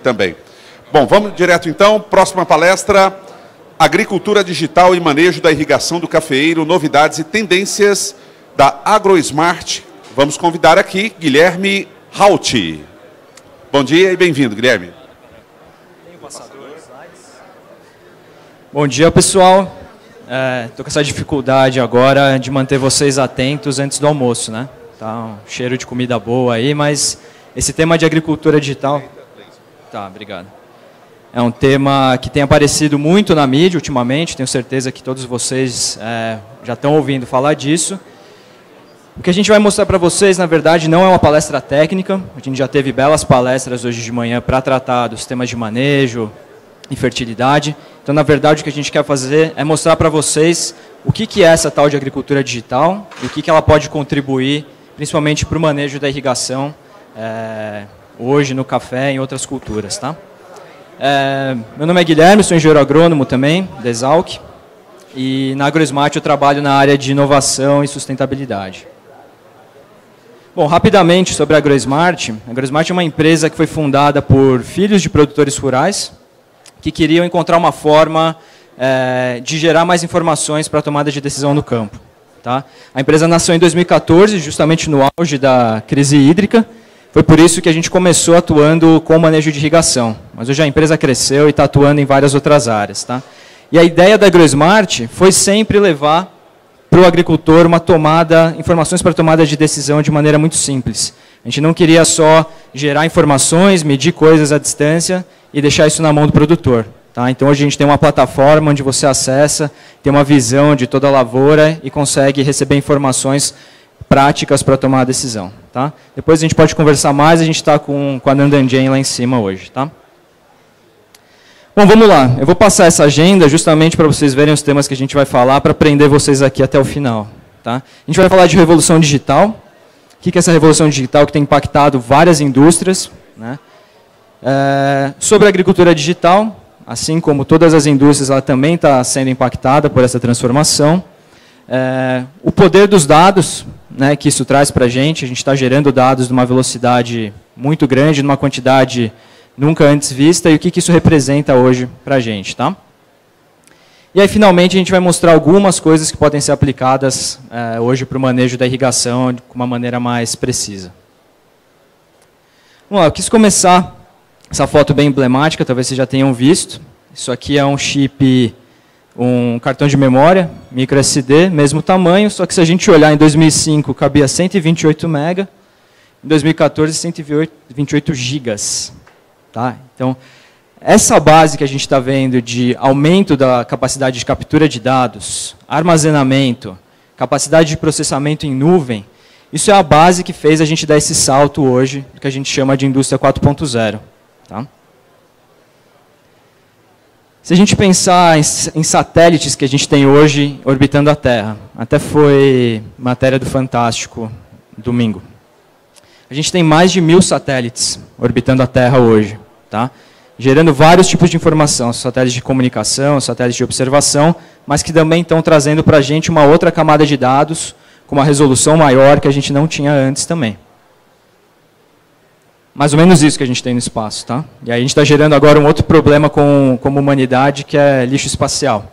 também. Bom, vamos direto então. Próxima palestra, Agricultura Digital e Manejo da Irrigação do Cafeeiro, novidades e tendências da AgroSmart. Vamos convidar aqui Guilherme Rauti. Bom dia e bem-vindo, Guilherme. Bom dia, pessoal. Estou com essa dificuldade agora de manter vocês atentos antes do almoço, né? Tá um cheiro de comida boa aí, mas esse tema de agricultura digital... Tá, obrigado. É um tema que tem aparecido muito na mídia ultimamente, tenho certeza que todos vocês já estão ouvindo falar disso. O que a gente vai mostrar para vocês, na verdade, não é uma palestra técnica, a gente já teve belas palestras hoje de manhã para tratar dos temas de manejo e fertilidade. Então, na verdade, o que a gente quer fazer é mostrar para vocês o que é essa tal de agricultura digital e o que ela pode contribuir, principalmente para o manejo da irrigação, hoje no café e em outras culturas. Tá? Meu nome é Guilherme, sou engenheiro agrônomo também, da Exalc, e na AgroSmart eu trabalho na área de inovação e sustentabilidade. Bom, rapidamente sobre a AgroSmart. A AgroSmart é uma empresa que foi fundada por filhos de produtores rurais, que queriam encontrar uma forma de gerar mais informações para a tomada de decisão no campo. Tá? A empresa nasceu em 2014, justamente no auge da crise hídrica. Foi por isso que a gente começou atuando com o manejo de irrigação. Mas hoje a empresa cresceu e está atuando em várias outras áreas. Tá? E a ideia da AgroSmart foi sempre levar para o agricultor informações para tomada de decisão de maneira muito simples. A gente não queria só gerar informações, medir coisas à distância e deixar isso na mão do produtor. Tá? Então, hoje a gente tem uma plataforma onde você acessa, tem uma visão de toda a lavoura e consegue receber informações práticas para tomar a decisão. Tá? Depois a gente pode conversar mais, a gente está com a Nandanjen lá em cima hoje. Tá? Bom, vamos lá. Eu vou passar essa agenda justamente para vocês verem os temas que a gente vai falar, para prender vocês aqui até o final. Tá? A gente vai falar de revolução digital. O que é essa revolução digital que tem impactado várias indústrias, né? Sobre a agricultura digital, assim como todas as indústrias, ela também está sendo impactada por essa transformação. O poder dos dados, né, que isso traz para a gente está gerando dados numa velocidade muito grande, numa quantidade nunca antes vista, e o que isso representa hoje para a gente. Tá? E aí, finalmente, a gente vai mostrar algumas coisas que podem ser aplicadas hoje para o manejo da irrigação de uma maneira mais precisa. Vamos lá, eu quis começar essa foto bem emblemática, talvez vocês já tenham visto. Isso aqui é um chip, um cartão de memória, micro SD, mesmo tamanho, só que se a gente olhar em 2005 cabia 128 MB, em 2014 128 GB. Tá? Então, essa base que a gente está vendo de aumento da capacidade de captura de dados, armazenamento, capacidade de processamento em nuvem, isso é a base que fez a gente dar esse salto hoje, que a gente chama de indústria 4.0. Tá? Se a gente pensar em satélites que a gente tem hoje orbitando a Terra, até foi matéria do Fantástico domingo. A gente tem mais de 1000 satélites orbitando a Terra hoje, tá? Gerando vários tipos de informação, satélites de comunicação, satélites de observação, mas que também estão trazendo para a gente uma outra camada de dados com uma resolução maior que a gente não tinha antes também. Mais ou menos isso que a gente tem no espaço. Tá? E aí a gente está gerando agora um outro problema como humanidade, que é lixo espacial.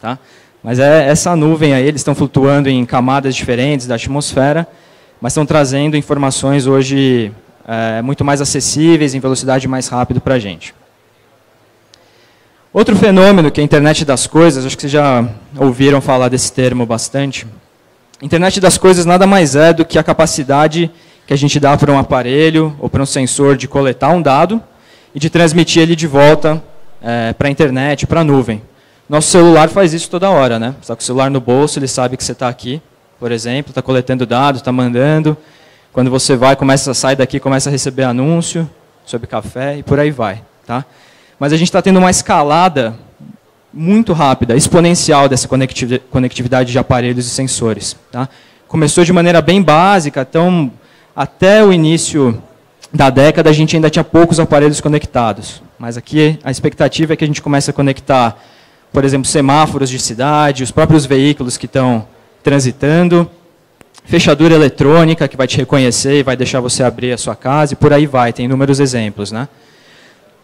Tá? Mas essa nuvem aí, eles estão flutuando em camadas diferentes da atmosfera, mas estão trazendo informações hoje muito mais acessíveis, em velocidade mais rápida para a gente. Outro fenômeno que é a internet das coisas, acho que vocês já ouviram falar desse termo bastante. Internet das coisas nada mais é do que a capacidade que a gente dá para um aparelho ou para um sensor de coletar um dado e de transmitir ele de volta para a internet, para a nuvem. Nosso celular faz isso toda hora, né? Você está com o celular no bolso, ele sabe que você está aqui, por exemplo, está coletando dados, está mandando. Quando você vai, sai daqui, começa a receber anúncio sobre café e por aí vai. Tá? Mas a gente está tendo uma escalada muito rápida, exponencial dessa conectividade de aparelhos e sensores. Tá? Começou de maneira bem básica, então até o início da década a gente ainda tinha poucos aparelhos conectados. Mas aqui a expectativa é que a gente comece a conectar, por exemplo, semáforos de cidade, os próprios veículos que estão transitando, fechadura eletrônica que vai te reconhecer e vai deixar você abrir a sua casa, e por aí vai, tem inúmeros exemplos. Né?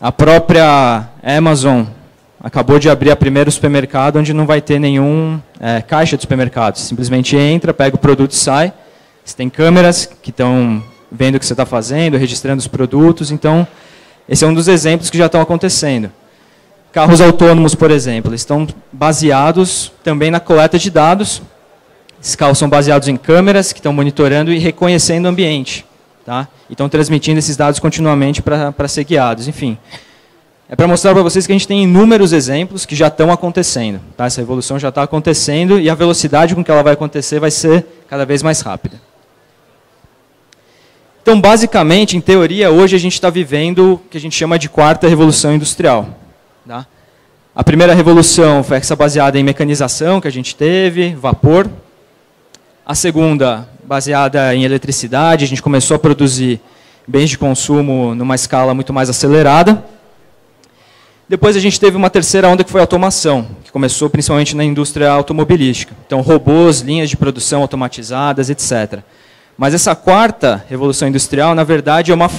A própria Amazon acabou de abrir a primeiro supermercado onde não vai ter nenhum caixa de supermercado. Simplesmente entra, pega o produto e sai. Você tem câmeras que estão vendo o que você está fazendo, registrando os produtos. Então, esse é um dos exemplos que já estão acontecendo. Carros autônomos, por exemplo, eles estão baseados também na coleta de dados. Esses carros são baseados em câmeras que estão monitorando e reconhecendo o ambiente. Tá? E estão transmitindo esses dados continuamente para ser guiados. Enfim, é para mostrar para vocês que a gente tem inúmeros exemplos que já estão acontecendo. Tá? Essa evolução já está acontecendo e a velocidade com que ela vai acontecer vai ser cada vez mais rápida. Então, basicamente, em teoria, hoje a gente está vivendo o que a gente chama de quarta revolução industrial. Tá? A primeira revolução foi essa baseada em mecanização que a gente teve, vapor. A segunda, baseada em eletricidade, a gente começou a produzir bens de consumo numa escala muito mais acelerada. Depois a gente teve uma terceira onda que foi a automação, que começou principalmente na indústria automobilística. Então, robôs, linhas de produção automatizadas, etc. Mas essa quarta revolução industrial, na verdade, é uma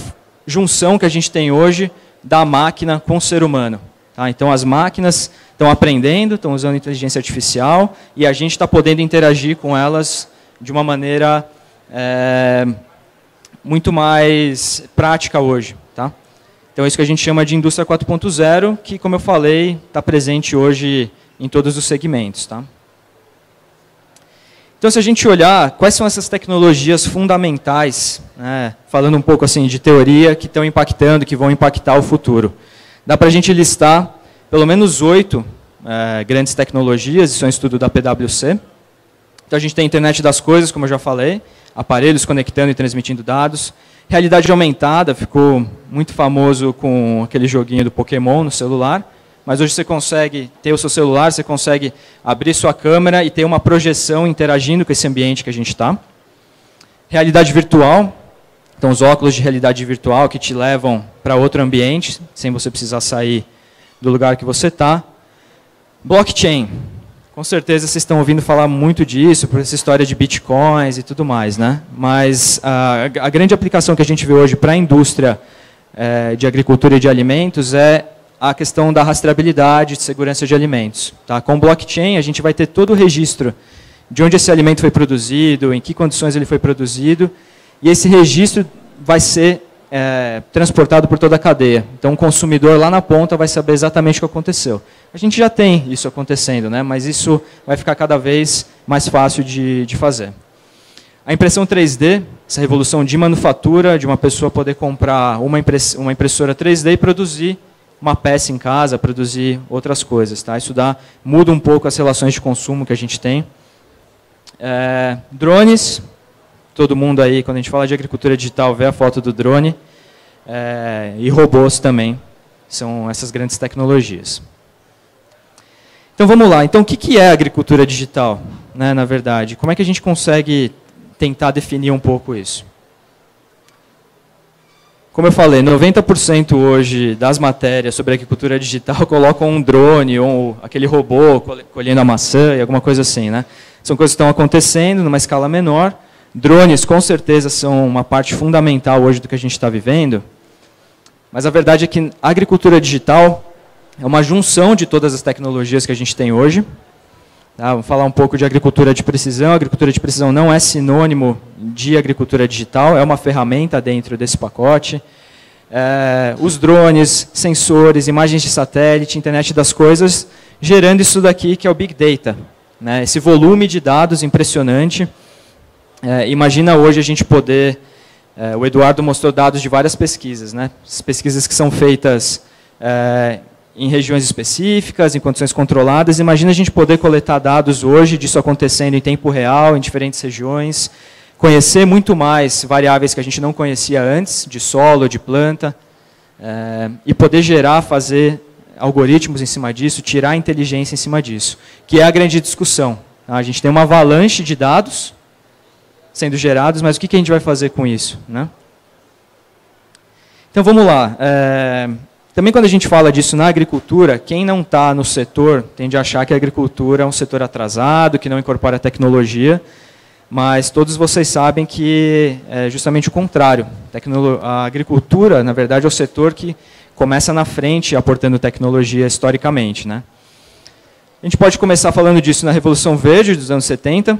junção que a gente tem hoje da máquina com o ser humano. Tá? Então, as máquinas estão aprendendo, estão usando inteligência artificial, e a gente está podendo interagir com elas de uma maneira muito mais prática hoje. Tá? Então, é isso que a gente chama de indústria 4.0, que, como eu falei, está presente hoje em todos os segmentos. Tá? Então, se a gente olhar quais são essas tecnologias fundamentais, né, falando um pouco assim de teoria, que estão impactando, que vão impactar o futuro. Dá para a gente listar pelo menos 8 grandes tecnologias, isso é um estudo da PwC. Então, a gente tem a internet das coisas, como eu já falei, aparelhos conectando e transmitindo dados. Realidade aumentada, ficou muito famoso com aquele joguinho do Pokémon no celular. Mas hoje você consegue ter o seu celular, você consegue abrir sua câmera e ter uma projeção interagindo com esse ambiente que a gente está. Realidade virtual, então os óculos de realidade virtual que te levam para outro ambiente, sem você precisar sair do lugar que você está. Blockchain, com certeza vocês estão ouvindo falar muito disso, por essa história de bitcoins e tudo mais, né? Mas a grande aplicação que a gente vê hoje para a indústria de agricultura e de alimentos é a questão da rastreabilidade de segurança de alimentos. Tá? Com blockchain, a gente vai ter todo o registro de onde esse alimento foi produzido, em que condições ele foi produzido, e esse registro vai ser transportado por toda a cadeia. Então, o consumidor lá na ponta vai saber exatamente o que aconteceu. A gente já tem isso acontecendo, né? Mas isso vai ficar cada vez mais fácil de fazer. A impressão 3D, essa revolução de manufatura, de uma pessoa poder comprar uma impressora 3D e produzir uma peça em casa, produzir outras coisas. Tá? Isso muda um pouco as relações de consumo que a gente tem. Drones, todo mundo aí, quando a gente fala de agricultura digital, vê a foto do drone. E robôs também, são essas grandes tecnologias. Então vamos lá, então o que é agricultura digital, né, na verdade? Como é que a gente consegue tentar definir um pouco isso? Como eu falei, 90% hoje das matérias sobre agricultura digital colocam um drone ou aquele robô colhendo a maçã e alguma coisa assim, né? São coisas que estão acontecendo numa escala menor. Drones, com certeza, são uma parte fundamental hoje do que a gente está vivendo. Mas a verdade é que a agricultura digital é uma junção de todas as tecnologias que a gente tem hoje. Tá? Vamos falar um pouco de agricultura de precisão. A agricultura de precisão não é sinônimo de agricultura digital, é uma ferramenta dentro desse pacote. Os drones, sensores, imagens de satélite, internet das coisas, gerando isso daqui que é o Big Data. Né? Esse volume de dados impressionante. Imagina hoje a gente poder... o Eduardo mostrou dados de várias pesquisas. Né? As pesquisas que são feitas em regiões específicas, em condições controladas. Imagina a gente poder coletar dados hoje disso acontecendo em tempo real, em diferentes regiões, conhecer muito mais variáveis que a gente não conhecia antes, de solo, de planta, e poder fazer algoritmos em cima disso, tirar inteligência em cima disso, que é a grande discussão. A gente tem uma avalanche de dados sendo gerados, mas o que a gente vai fazer com isso? Né? Então, vamos lá. Também quando a gente fala disso na agricultura, quem não está no setor tende a achar que a agricultura é um setor atrasado, que não incorpora tecnologia, mas todos vocês sabem que é justamente o contrário. A agricultura, na verdade, é o setor que começa na frente aportando tecnologia historicamente, né? A gente pode começar falando disso na Revolução Verde dos anos 70,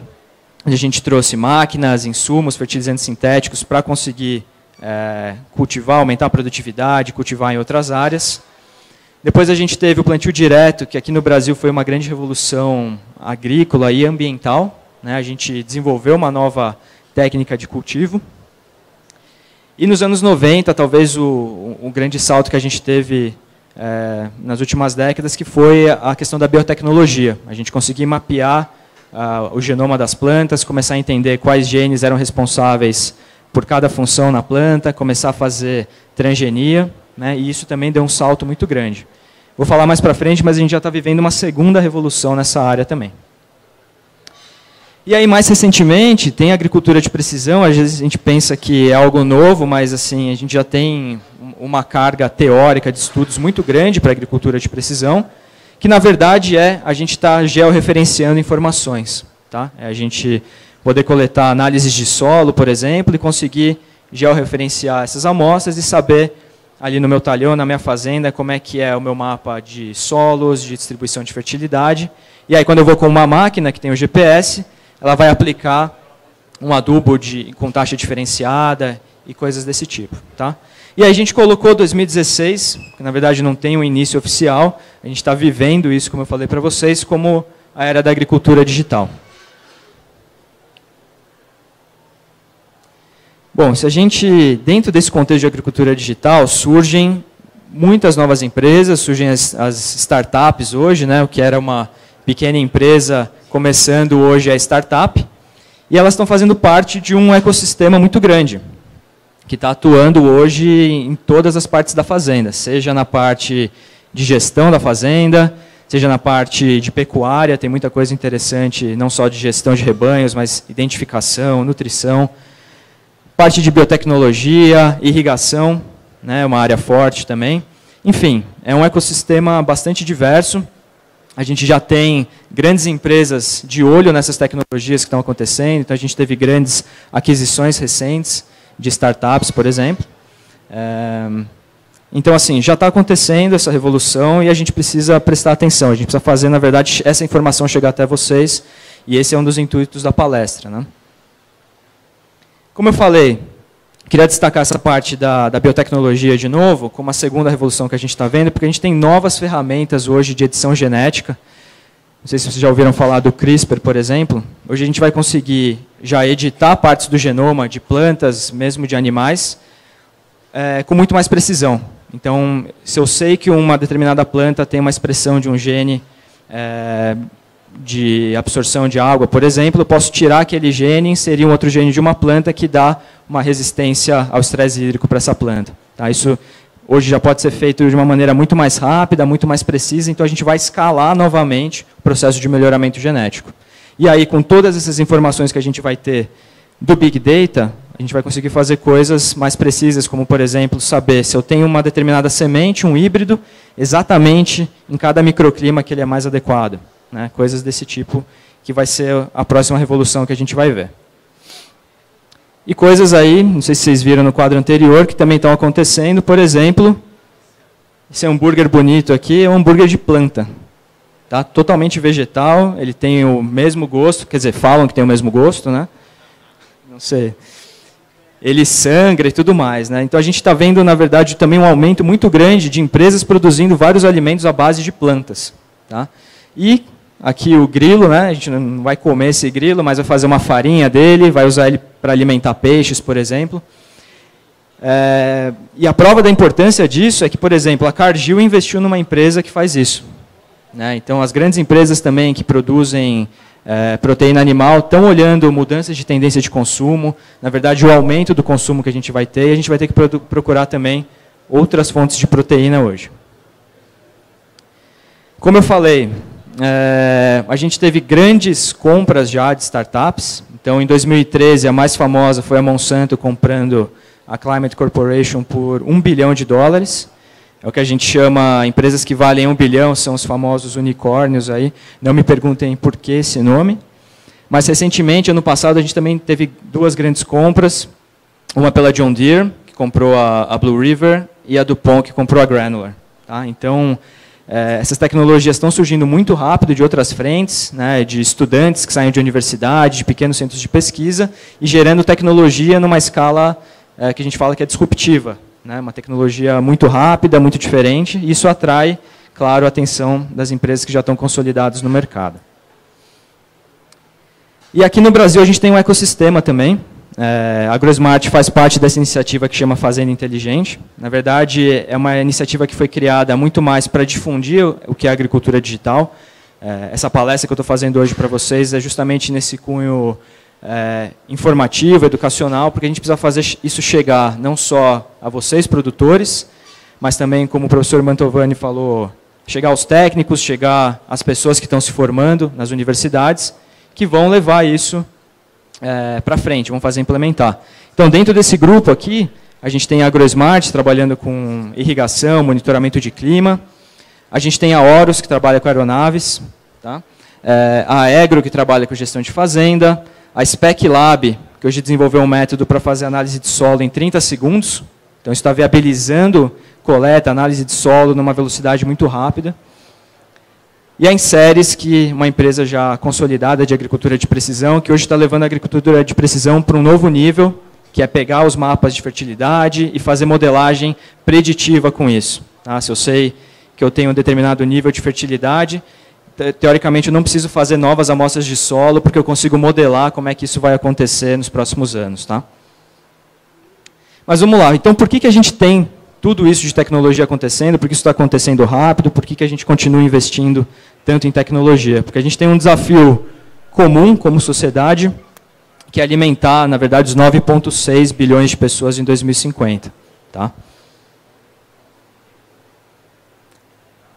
onde a gente trouxe máquinas, insumos, fertilizantes sintéticos para conseguir cultivar, aumentar a produtividade, cultivar em outras áreas. Depois a gente teve o plantio direto, que aqui no Brasil foi uma grande revolução agrícola e ambiental, né? A gente desenvolveu uma nova técnica de cultivo. E nos anos 90, talvez o grande salto que a gente teve nas últimas décadas, que foi a questão da biotecnologia. A gente conseguiu mapear o genoma das plantas, começar a entender quais genes eram responsáveis por cada função na planta, começar a fazer transgenia, né? E isso também deu um salto muito grande. Vou falar mais para frente, mas a gente já está vivendo uma segunda revolução nessa área também. E aí, mais recentemente, tem a agricultura de precisão. Às vezes a gente pensa que é algo novo, mas assim, a gente já tem uma carga teórica de estudos muito grande para a agricultura de precisão, que na verdade a gente está georreferenciando informações. Tá? É a gente poder coletar análises de solo, por exemplo, e conseguir georreferenciar essas amostras e saber ali no meu talhão, na minha fazenda, como é que é o meu mapa de solos, de distribuição de fertilidade. E aí, quando eu vou com uma máquina que tem o GPS, ela vai aplicar um adubo com taxa diferenciada e coisas desse tipo. Tá? E aí a gente colocou 2016, que na verdade não tem um início oficial, a gente está vivendo isso, como eu falei para vocês, como a era da agricultura digital. Bom, se a gente, dentro desse contexto de agricultura digital, surgem muitas novas empresas, surgem as startups hoje, né, o que era uma pequena empresa começando hoje a startup, e elas estão fazendo parte de um ecossistema muito grande, que está atuando hoje em todas as partes da fazenda, seja na parte de gestão da fazenda, seja na parte de pecuária, tem muita coisa interessante, não só de gestão de rebanhos, mas identificação, nutrição, parte de biotecnologia, irrigação, né, uma área forte também. Enfim, é um ecossistema bastante diverso. A gente já tem grandes empresas de olho nessas tecnologias que estão acontecendo, então a gente teve grandes aquisições recentes de startups, por exemplo. Então, assim, já está acontecendo essa revolução e a gente precisa prestar atenção. A gente precisa fazer, na verdade, essa informação chegar até vocês, e esse é um dos intuitos da palestra, né? Como eu falei, queria destacar essa parte da biotecnologia de novo, como a segunda revolução que a gente está vendo, porque a gente tem novas ferramentas hoje de edição genética. Não sei se vocês já ouviram falar do CRISPR, por exemplo. Hoje a gente vai conseguir já editar partes do genoma de plantas, mesmo de animais, com muito mais precisão. Então, se eu sei que uma determinada planta tem uma expressão de um gene de absorção de água, por exemplo, eu posso tirar aquele gene e inserir um outro gene de uma planta que dá uma resistência ao estresse hídrico para essa planta. Tá? Isso hoje já pode ser feito de uma maneira muito mais rápida, muito mais precisa, então a gente vai escalar novamente o processo de melhoramento genético. E aí, com todas essas informações que a gente vai ter do Big Data, a gente vai conseguir fazer coisas mais precisas, como, por exemplo, saber se eu tenho uma determinada semente, um híbrido, exatamente em cada microclima que ele é mais adequado. Né? Coisas desse tipo que vai ser a próxima revolução que a gente vai ver. E coisas aí, não sei se vocês viram no quadro anterior, que também estão acontecendo. Por exemplo, esse hambúrguer bonito aqui é um hambúrguer de planta. Tá? Totalmente vegetal, ele tem o mesmo gosto, quer dizer, falam que tem o mesmo gosto, né? Não sei. Ele sangra e tudo mais. Né? Então a gente está vendo, na verdade, também um aumento muito grande de empresas produzindo vários alimentos à base de plantas. Tá? E aqui o grilo, né? A gente não vai comer esse grilo, mas vai fazer uma farinha dele, vai usar ele para alimentar peixes, por exemplo. E a prova da importância disso é que, por exemplo, a Cargill investiu numa empresa que faz isso. Né? Então, as grandes empresas também que produzem proteína animal estão olhando mudanças de tendência de consumo, na verdade, o aumento do consumo que a gente vai ter, e a gente vai ter que procurar também outras fontes de proteína hoje. Como eu falei, a gente teve grandes compras já de startups. Então, em 2013, a mais famosa foi a Monsanto comprando a Climate Corporation por $1 bilhão. É o que a gente chama, empresas que valem 1 bilhão, são os famosos unicórnios aí. Não me perguntem por que esse nome. Mas, recentemente, ano passado, a gente também teve duas grandes compras. Uma pela John Deere, que comprou a Blue River, e a DuPont, que comprou a Granular. Tá? Então, essas tecnologias estão surgindo muito rápido de outras frentes, né, de estudantes que saem de universidade, de pequenos centros de pesquisa, e gerando tecnologia numa escala que a gente fala que é disruptiva, né, uma tecnologia muito rápida, muito diferente, e isso atrai, claro, a atenção das empresas que já estão consolidadas no mercado. E aqui no Brasil a gente tem um ecossistema também. A AgroSmart faz parte dessa iniciativa que chama Fazenda Inteligente. Na verdade, é uma iniciativa que foi criada muito mais para difundir o que é a agricultura digital. Essa palestra que eu estou fazendo hoje para vocês é justamente nesse cunho informativo, educacional, porque a gente precisa fazer isso chegar não só a vocês, produtores, mas também, como o professor Mantovani falou, chegar aos técnicos, chegar às pessoas que estão se formando nas universidades, que vão levar isso para frente, vão fazer implementar. Então, dentro desse grupo aqui, a gente tem a AgroSmart, trabalhando com irrigação, monitoramento de clima. A gente tem a Horus, que trabalha com aeronaves. Tá? A Agro, que trabalha com gestão de fazenda. A Spec Lab, que hoje desenvolveu um método para fazer análise de solo em 30 segundos. Então, isso está viabilizando coleta, análise de solo numa velocidade muito rápida. E a Inseres, que é uma empresa já consolidada de agricultura de precisão, que hoje está levando a agricultura de precisão para um novo nível, que é pegar os mapas de fertilidade e fazer modelagem preditiva com isso. Tá? Se eu sei que eu tenho um determinado nível de fertilidade, teoricamente eu não preciso fazer novas amostras de solo, porque eu consigo modelar como é que isso vai acontecer nos próximos anos. Tá? Mas vamos lá, então por que a gente tem tudo isso de tecnologia acontecendo, por que isso está acontecendo rápido, por que a gente continua investindo tanto em tecnologia? Porque a gente tem um desafio comum como sociedade, que é alimentar, na verdade, os 9,6 bilhões de pessoas em 2050. Tá?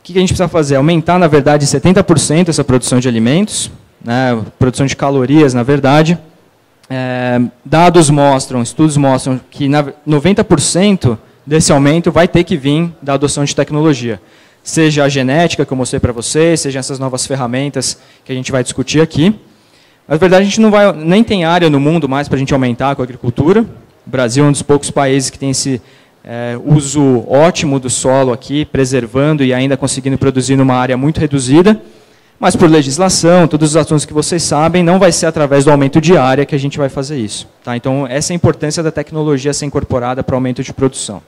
O que a gente precisa fazer? Aumentar, na verdade, em 70% essa produção de alimentos, né, produção de calorias, na verdade. Dados mostram, estudos mostram que 90% desse aumento vai ter que vir da adoção de tecnologia. Seja a genética, que eu mostrei para vocês, seja essas novas ferramentas que a gente vai discutir aqui. Na verdade, a gente nem tem área no mundo mais para a gente aumentar com a agricultura. O Brasil é um dos poucos países que tem esse uso ótimo do solo aqui, preservando e ainda conseguindo produzir numa área muito reduzida. Mas por legislação, todos os assuntos que vocês sabem, não vai ser através do aumento de área que a gente vai fazer isso. Tá? Então, essa é a importância da tecnologia ser incorporada para o aumento de produção.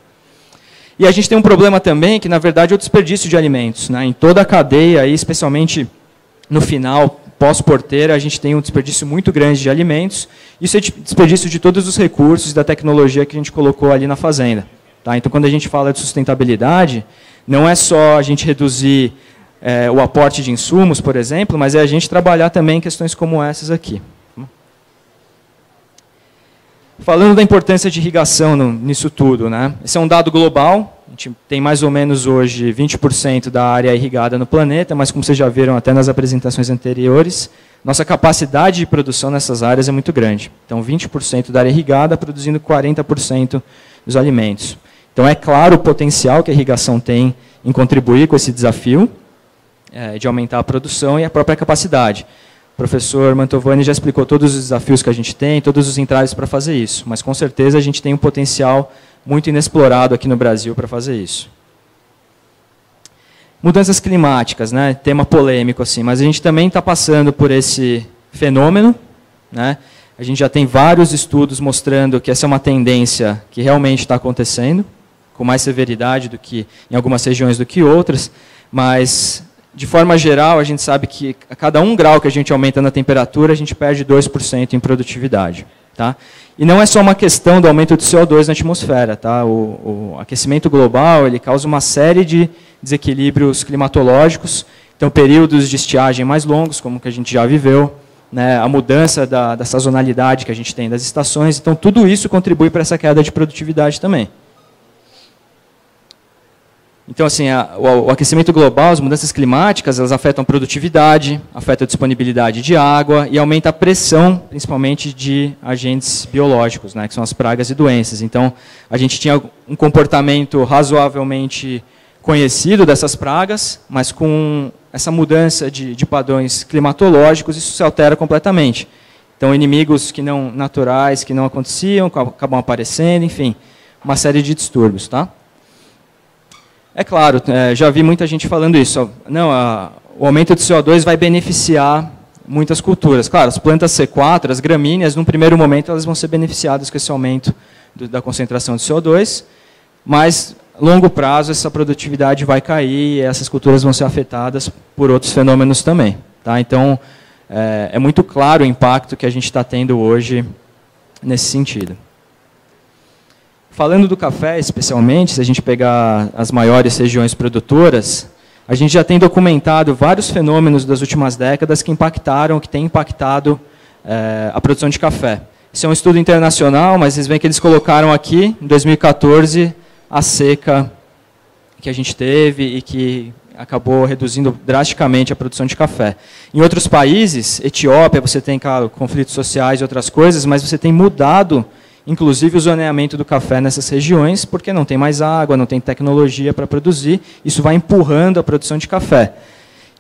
E a gente tem um problema também, que na verdade é o desperdício de alimentos. Né? Em toda a cadeia, aí, especialmente no final, pós-porteira, a gente tem um desperdício muito grande de alimentos. Isso é desperdício de todos os recursos da tecnologia que a gente colocou ali na fazenda. Tá? Então, quando a gente fala de sustentabilidade, não é só a gente reduzir o aporte de insumos, por exemplo, mas é a gente trabalhar também em questões como essas aqui. Falando da importância de irrigação nisso tudo, né? Esse é um dado global, a gente tem mais ou menos hoje 20% da área irrigada no planeta, mas como vocês já viram até nas apresentações anteriores, nossa capacidade de produção nessas áreas é muito grande. Então, 20% da área irrigada produzindo 40% dos alimentos. Então, é claro o potencial que a irrigação tem em contribuir com esse desafio de aumentar a produção e a própria capacidade. O professor Mantovani já explicou todos os desafios que a gente tem, todos os entraves para fazer isso, mas com certeza a gente tem um potencial muito inexplorado aqui no Brasil para fazer isso. Mudanças climáticas, né? Tema polêmico assim, mas a gente também está passando por esse fenômeno, né? A gente já tem vários estudos mostrando que essa é uma tendência que realmente está acontecendo, com mais severidade do que em algumas regiões do que outras, mas de forma geral, a gente sabe que a cada 1 grau que a gente aumenta na temperatura, a gente perde 2% em produtividade. Tá? E não é só uma questão do aumento do CO2 na atmosfera. Tá? O aquecimento global ele causa uma série de desequilíbrios climatológicos, então períodos de estiagem mais longos, como que a gente já viveu, né? A mudança da sazonalidade que a gente tem das estações, então tudo isso contribui para essa queda de produtividade também. Então, assim, o aquecimento global, as mudanças climáticas, elas afetam a produtividade, afetam a disponibilidade de água e aumenta a pressão, principalmente de agentes biológicos, né, que são as pragas e doenças. Então, a gente tinha um comportamento razoavelmente conhecido dessas pragas, mas com essa mudança de padrões climatológicos, isso se altera completamente. Então, inimigos que não naturais, que não aconteciam, acabam aparecendo, enfim, uma série de distúrbios, tá? É claro, já vi muita gente falando isso. Não, o aumento do CO2 vai beneficiar muitas culturas. Claro, as plantas C4, as gramíneas, num primeiro momento, elas vão ser beneficiadas com esse aumento da concentração de CO2, mas, a longo prazo, essa produtividade vai cair e essas culturas vão ser afetadas por outros fenômenos também. Tá? Então, é muito claro o impacto que a gente está tendo hoje nesse sentido. Falando do café, especialmente, se a gente pegar as maiores regiões produtoras, a gente já tem documentado vários fenômenos das últimas décadas que impactaram, que têm impactado a produção de café. Isso é um estudo internacional, mas vocês veem que eles colocaram aqui, em 2014, a seca que a gente teve e que acabou reduzindo drasticamente a produção de café. Em outros países, Etiópia, você tem, claro, conflitos sociais e outras coisas, mas você tem mudado, inclusive, o zoneamento do café nessas regiões, porque não tem mais água, não tem tecnologia para produzir, isso vai empurrando a produção de café.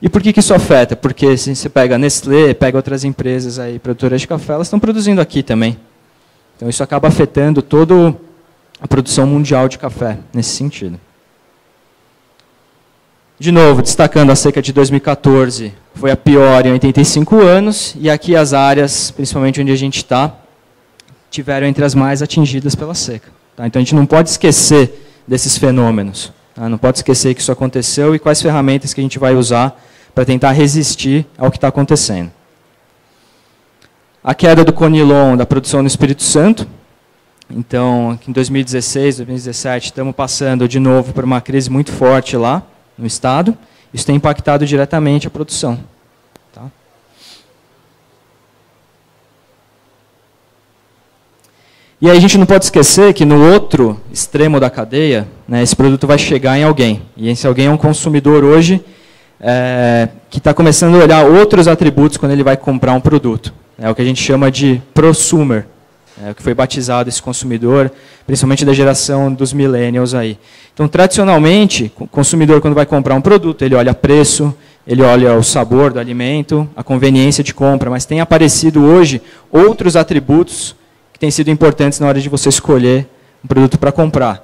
E por que isso afeta? Porque se você pega a Nestlé, pega outras empresas aí, produtoras de café, elas estão produzindo aqui também. Então isso acaba afetando toda a produção mundial de café, nesse sentido. De novo, destacando a seca de 2014, foi a pior em 85 anos, e aqui as áreas, principalmente onde a gente está, tiveram entre as mais atingidas pela seca. Tá? Então a gente não pode esquecer desses fenômenos. Tá? Não pode esquecer que isso aconteceu e quais ferramentas que a gente vai usar para tentar resistir ao que está acontecendo. A queda do Conilon da produção no Espírito Santo. Então, em 2016, 2017, estamos passando de novo por uma crise muito forte lá no estado. Isso tem impactado diretamente a produção. Tá? E aí a gente não pode esquecer que no outro extremo da cadeia, né, esse produto vai chegar em alguém. E esse alguém é um consumidor hoje que está começando a olhar outros atributos quando ele vai comprar um produto. É o que a gente chama de prosumer, o que foi batizado esse consumidor, principalmente da geração dos millennials aí. Então, tradicionalmente, o consumidor, quando vai comprar um produto, ele olha preço, ele olha o sabor do alimento, a conveniência de compra, mas tem aparecido hoje outros atributos que têm sido importantes na hora de você escolher um produto para comprar.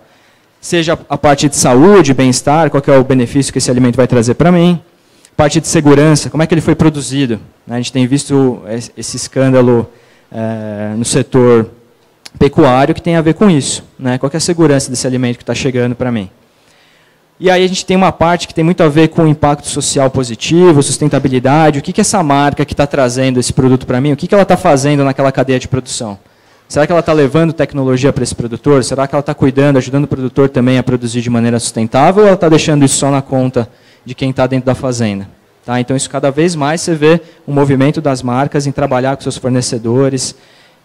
Seja a parte de saúde, bem-estar, qual que é o benefício que esse alimento vai trazer para mim, parte de segurança, como é que ele foi produzido. A gente tem visto esse escândalo no setor pecuário que tem a ver com isso. Né? Qual que é a segurança desse alimento que está chegando para mim? E aí a gente tem uma parte que tem muito a ver com o impacto social positivo, sustentabilidade, o que essa marca que está trazendo esse produto para mim, o que ela está fazendo naquela cadeia de produção? Será que ela está levando tecnologia para esse produtor? Será que ela está cuidando, ajudando o produtor também a produzir de maneira sustentável, ou ela está deixando isso só na conta de quem está dentro da fazenda? Tá? Então, isso cada vez mais você vê um movimento das marcas em trabalhar com seus fornecedores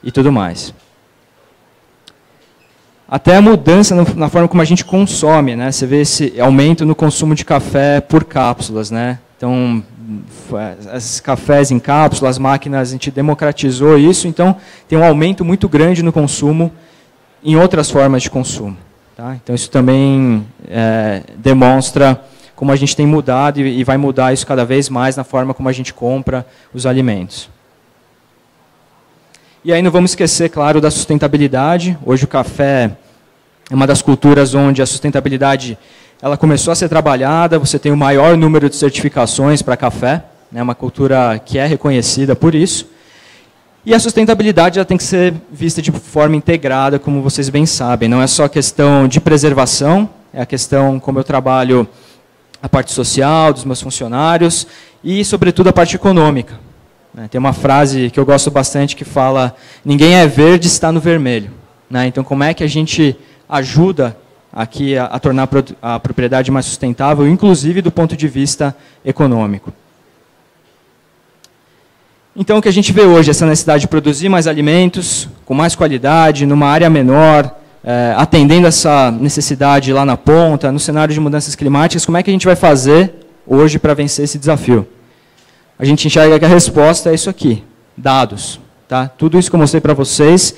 e tudo mais. Até a mudança na forma como a gente consome, né? Você vê esse aumento no consumo de café por cápsulas, né? Então, esses cafés em cápsulas, as máquinas, a gente democratizou isso, então tem um aumento muito grande no consumo em outras formas de consumo. Tá? Então, isso também demonstra como a gente tem mudado e vai mudar isso cada vez mais na forma como a gente compra os alimentos. E aí não vamos esquecer, claro, da sustentabilidade. Hoje o café é uma das culturas onde a sustentabilidade ela começou a ser trabalhada, você tem o maior número de certificações para café, né, uma cultura que é reconhecida por isso. E a sustentabilidade ela tem que ser vista de forma integrada, como vocês bem sabem. Não é só questão de preservação, é a questão como eu trabalho a parte social dos meus funcionários e, sobretudo, a parte econômica. Tem uma frase que eu gosto bastante que fala: ninguém é verde, está no vermelho. Então, como é que a gente ajuda aqui a tornar a propriedade mais sustentável, inclusive do ponto de vista econômico? Então, o que a gente vê hoje é essa necessidade de produzir mais alimentos, com mais qualidade, numa área menor, atendendo essa necessidade lá na ponta, no cenário de mudanças climáticas. Como é que a gente vai fazer hoje para vencer esse desafio? A gente enxerga que a resposta é isso aqui, dados. Tá? Tudo isso que eu mostrei para vocês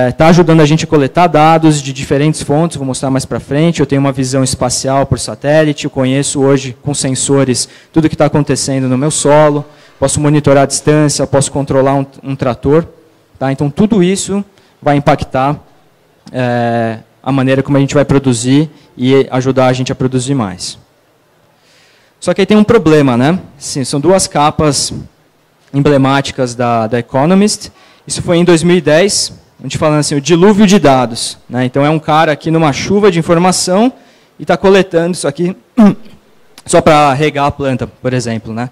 está ajudando a gente a coletar dados de diferentes fontes, vou mostrar mais para frente. Eu tenho uma visão espacial por satélite, eu conheço hoje com sensores tudo o que está acontecendo no meu solo, posso monitorar a distância, posso controlar um trator. Tá? Então, tudo isso vai impactar a maneira como a gente vai produzir e ajudar a gente a produzir mais. Só que aí tem um problema, né? Sim, são duas capas emblemáticas da Economist. Isso foi em 2010, a gente falando assim, o dilúvio de dados, né? Então é um cara aqui numa chuva de informação e está coletando isso aqui só para regar a planta, por exemplo, né?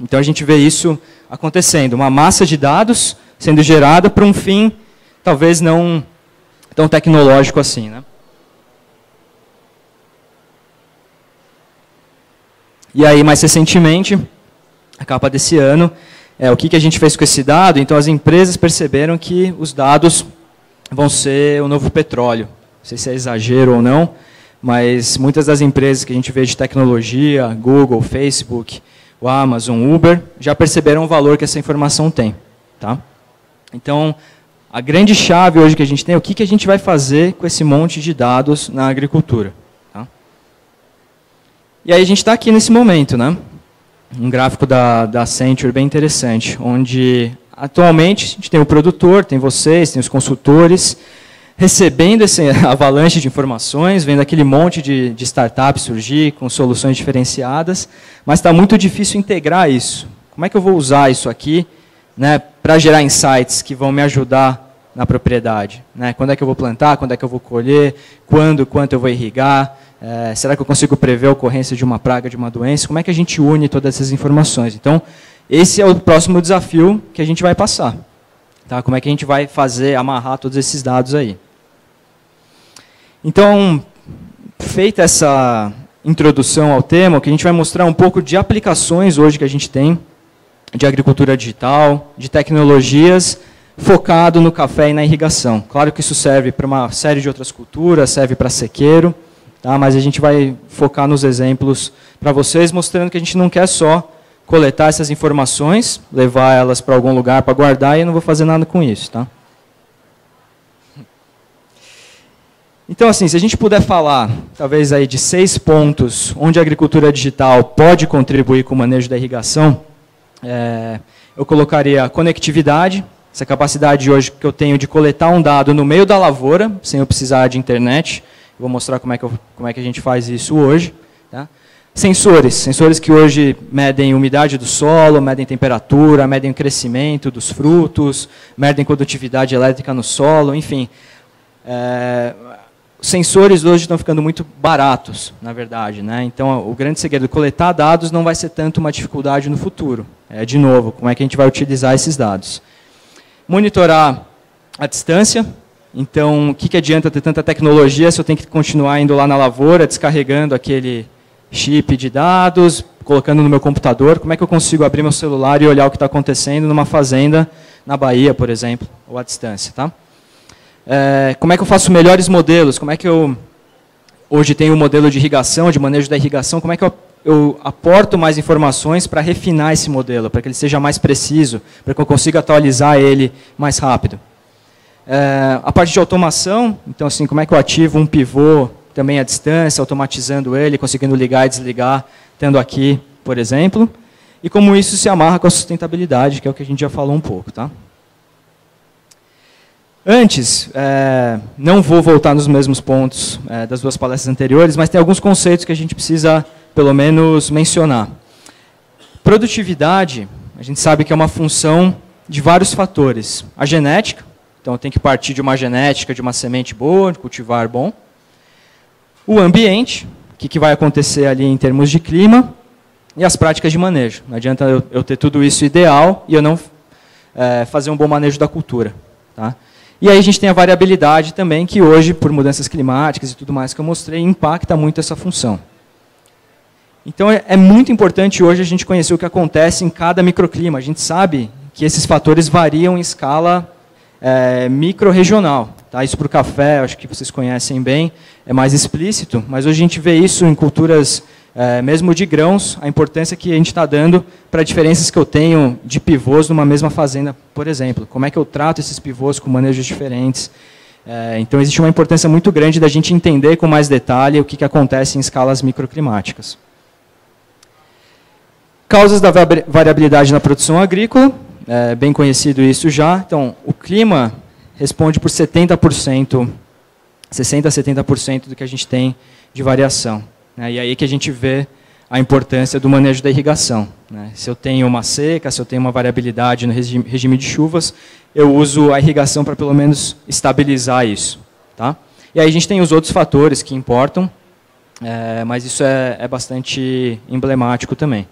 Então a gente vê isso acontecendo, uma massa de dados sendo gerada para um fim talvez não tão tecnológico assim, né? E aí, mais recentemente, a capa desse ano, o que a gente fez com esse dado? Então, as empresas perceberam que os dados vão ser o novo petróleo. Não sei se é exagero ou não, mas muitas das empresas que a gente vê de tecnologia, Google, Facebook, o Amazon, Uber, já perceberam o valor que essa informação tem. Tá? Então, a grande chave hoje que a gente tem é o que a gente vai fazer com esse monte de dados na agricultura. Tá? E aí a gente está aqui nesse momento, né? Um gráfico da Accenture bem interessante, onde atualmente a gente tem o produtor, tem vocês, tem os consultores, recebendo esse avalanche de informações, vendo aquele monte de startups surgir com soluções diferenciadas, mas está muito difícil integrar isso. Como é que eu vou usar isso aqui, né, para gerar insights que vão me ajudar na propriedade? Né? Quando é que eu vou plantar, quando é que eu vou colher, quanto eu vou irrigar, será que eu consigo prever a ocorrência de uma praga, de uma doença? Como é que a gente une todas essas informações? Então, esse é o próximo desafio que a gente vai passar. Tá? Como é que a gente vai fazer, amarrar todos esses dados aí? Então, feita essa introdução ao tema, o que a gente vai mostrar um pouco de aplicações hoje que a gente tem, de agricultura digital, de tecnologias, focado no café e na irrigação. Claro que isso serve para uma série de outras culturas, serve para sequeiro, tá? Mas a gente vai focar nos exemplos para vocês, mostrando que a gente não quer só coletar essas informações, levar elas para algum lugar para guardar e eu não vou fazer nada com isso. Tá? Então, assim, se a gente puder falar, talvez, aí de 6 pontos onde a agricultura digital pode contribuir com o manejo da irrigação, eu colocaria a conectividade, essa capacidade hoje que eu tenho de coletar um dado no meio da lavoura, sem eu precisar de internet. Eu vou mostrar como é que a gente faz isso hoje. Tá? Sensores que hoje medem umidade do solo, medem temperatura, medem o crescimento dos frutos, medem condutividade elétrica no solo, enfim. Sensores hoje estão ficando muito baratos, na verdade. Né? Então, o grande segredo de coletar dados não vai ser tanto uma dificuldade no futuro. De novo, como é que a gente vai utilizar esses dados? Monitorar a distância. Então, o que adianta ter tanta tecnologia se eu tenho que continuar indo lá na lavoura, descarregando aquele chip de dados, colocando no meu computador? Como é que eu consigo abrir meu celular e olhar o que está acontecendo numa fazenda na Bahia, por exemplo, ou à distância? Tá? Como é que eu faço melhores modelos? Como é que eu hoje tenho um modelo de irrigação, de manejo da irrigação? Como é que eu aporto mais informações para refinar esse modelo, para que ele seja mais preciso, para que eu consiga atualizar ele mais rápido? A parte de automação, então, assim, como é que eu ativo um pivô também à distância, automatizando ele, conseguindo ligar e desligar, tendo aqui, por exemplo. E como isso se amarra com a sustentabilidade, que é o que a gente já falou um pouco. Tá? Antes, não vou voltar nos mesmos pontos das duas palestras anteriores, mas tem alguns conceitos que a gente precisa, pelo menos, mencionar. Produtividade, a gente sabe que é uma função de vários fatores. A genética, então eu tenho que partir de uma genética, de uma semente boa, de cultivar bom. O ambiente, o que vai acontecer ali em termos de clima, e as práticas de manejo. Não adianta eu ter tudo isso ideal e eu não fazer um bom manejo da cultura. Tá? E aí a gente tem a variabilidade também, que hoje, por mudanças climáticas e tudo mais que eu mostrei, impacta muito essa função. Então é muito importante hoje a gente conhecer o que acontece em cada microclima. A gente sabe que esses fatores variam em escala micro-regional. Tá? Isso para o café, acho que vocês conhecem bem, é mais explícito, mas hoje a gente vê isso em culturas, mesmo de grãos, a importância que a gente está dando para diferenças que eu tenho de pivôs numa mesma fazenda, por exemplo. Como é que eu trato esses pivôs com manejos diferentes? Então existe uma importância muito grande da gente entender com mais detalhe o que acontece em escalas microclimáticas. Causas da variabilidade na produção agrícola, bem conhecido isso já. Então, o clima responde por 70% 60% a 70% do que a gente tem de variação. Né? E aí que a gente vê a importância do manejo da irrigação. Né? Se eu tenho uma seca, se eu tenho uma variabilidade no regime de chuvas, eu uso a irrigação para pelo menos estabilizar isso. Tá? E aí a gente tem os outros fatores que importam, mas isso é bastante emblemático também.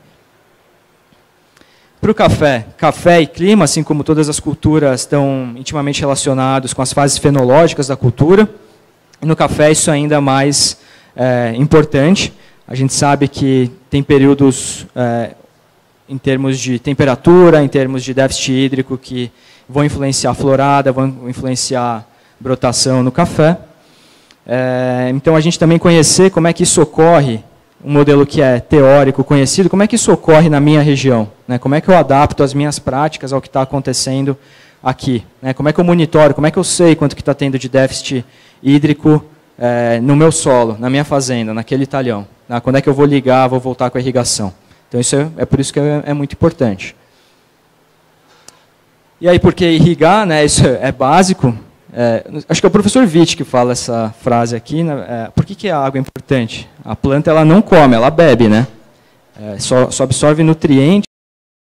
Para o café e clima, assim como todas as culturas, estão intimamente relacionados com as fases fenológicas da cultura. E no café isso é ainda mais importante. A gente sabe que tem períodos em termos de temperatura, em termos de déficit hídrico, que vão influenciar a florada, vão influenciar brotação no café. Então, a gente também conhecer como é que isso ocorre, um modelo que é teórico, conhecido, como é que isso ocorre na minha região, né? Como é que eu adapto as minhas práticas ao que está acontecendo aqui, né? Como é que eu monitoro, como é que eu sei quanto que está tendo de déficit hídrico no meu solo, na minha fazenda, naquele talhão, né? Quando é que eu vou ligar, vou voltar com a irrigação. Então, isso é por isso que é muito importante. E aí, porque irrigar, né, isso é básico. Acho que é o professor Witt que fala essa frase aqui. Né? Por que a água é importante? A planta ela não come, ela bebe, né? Só absorve nutrientes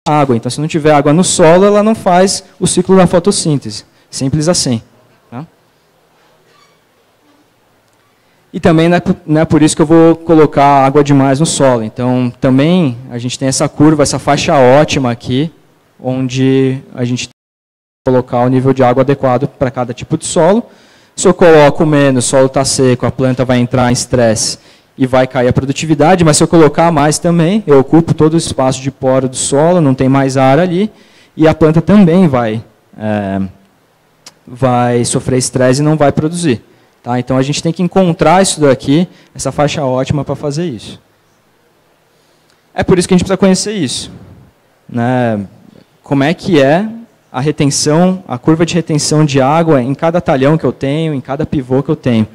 da água. Então, se não tiver água no solo, ela não faz o ciclo da fotossíntese. Simples assim. Tá? E também não é por isso que eu vou colocar água demais no solo. Então, também a gente tem essa curva, essa faixa ótima aqui, onde a gente colocar o nível de água adequado para cada tipo de solo. Se eu coloco menos, o solo está seco, a planta vai entrar em estresse e vai cair a produtividade, mas se eu colocar mais também, eu ocupo todo o espaço de poro do solo, não tem mais ar ali, e a planta também vai sofrer estresse e não vai produzir. Tá? Então a gente tem que encontrar isso daqui, essa faixa ótima para fazer isso. É por isso que a gente precisa conhecer isso. Né? Como é que é a retenção, a curva de retenção de água em cada talhão que eu tenho, em cada pivô que eu tenho.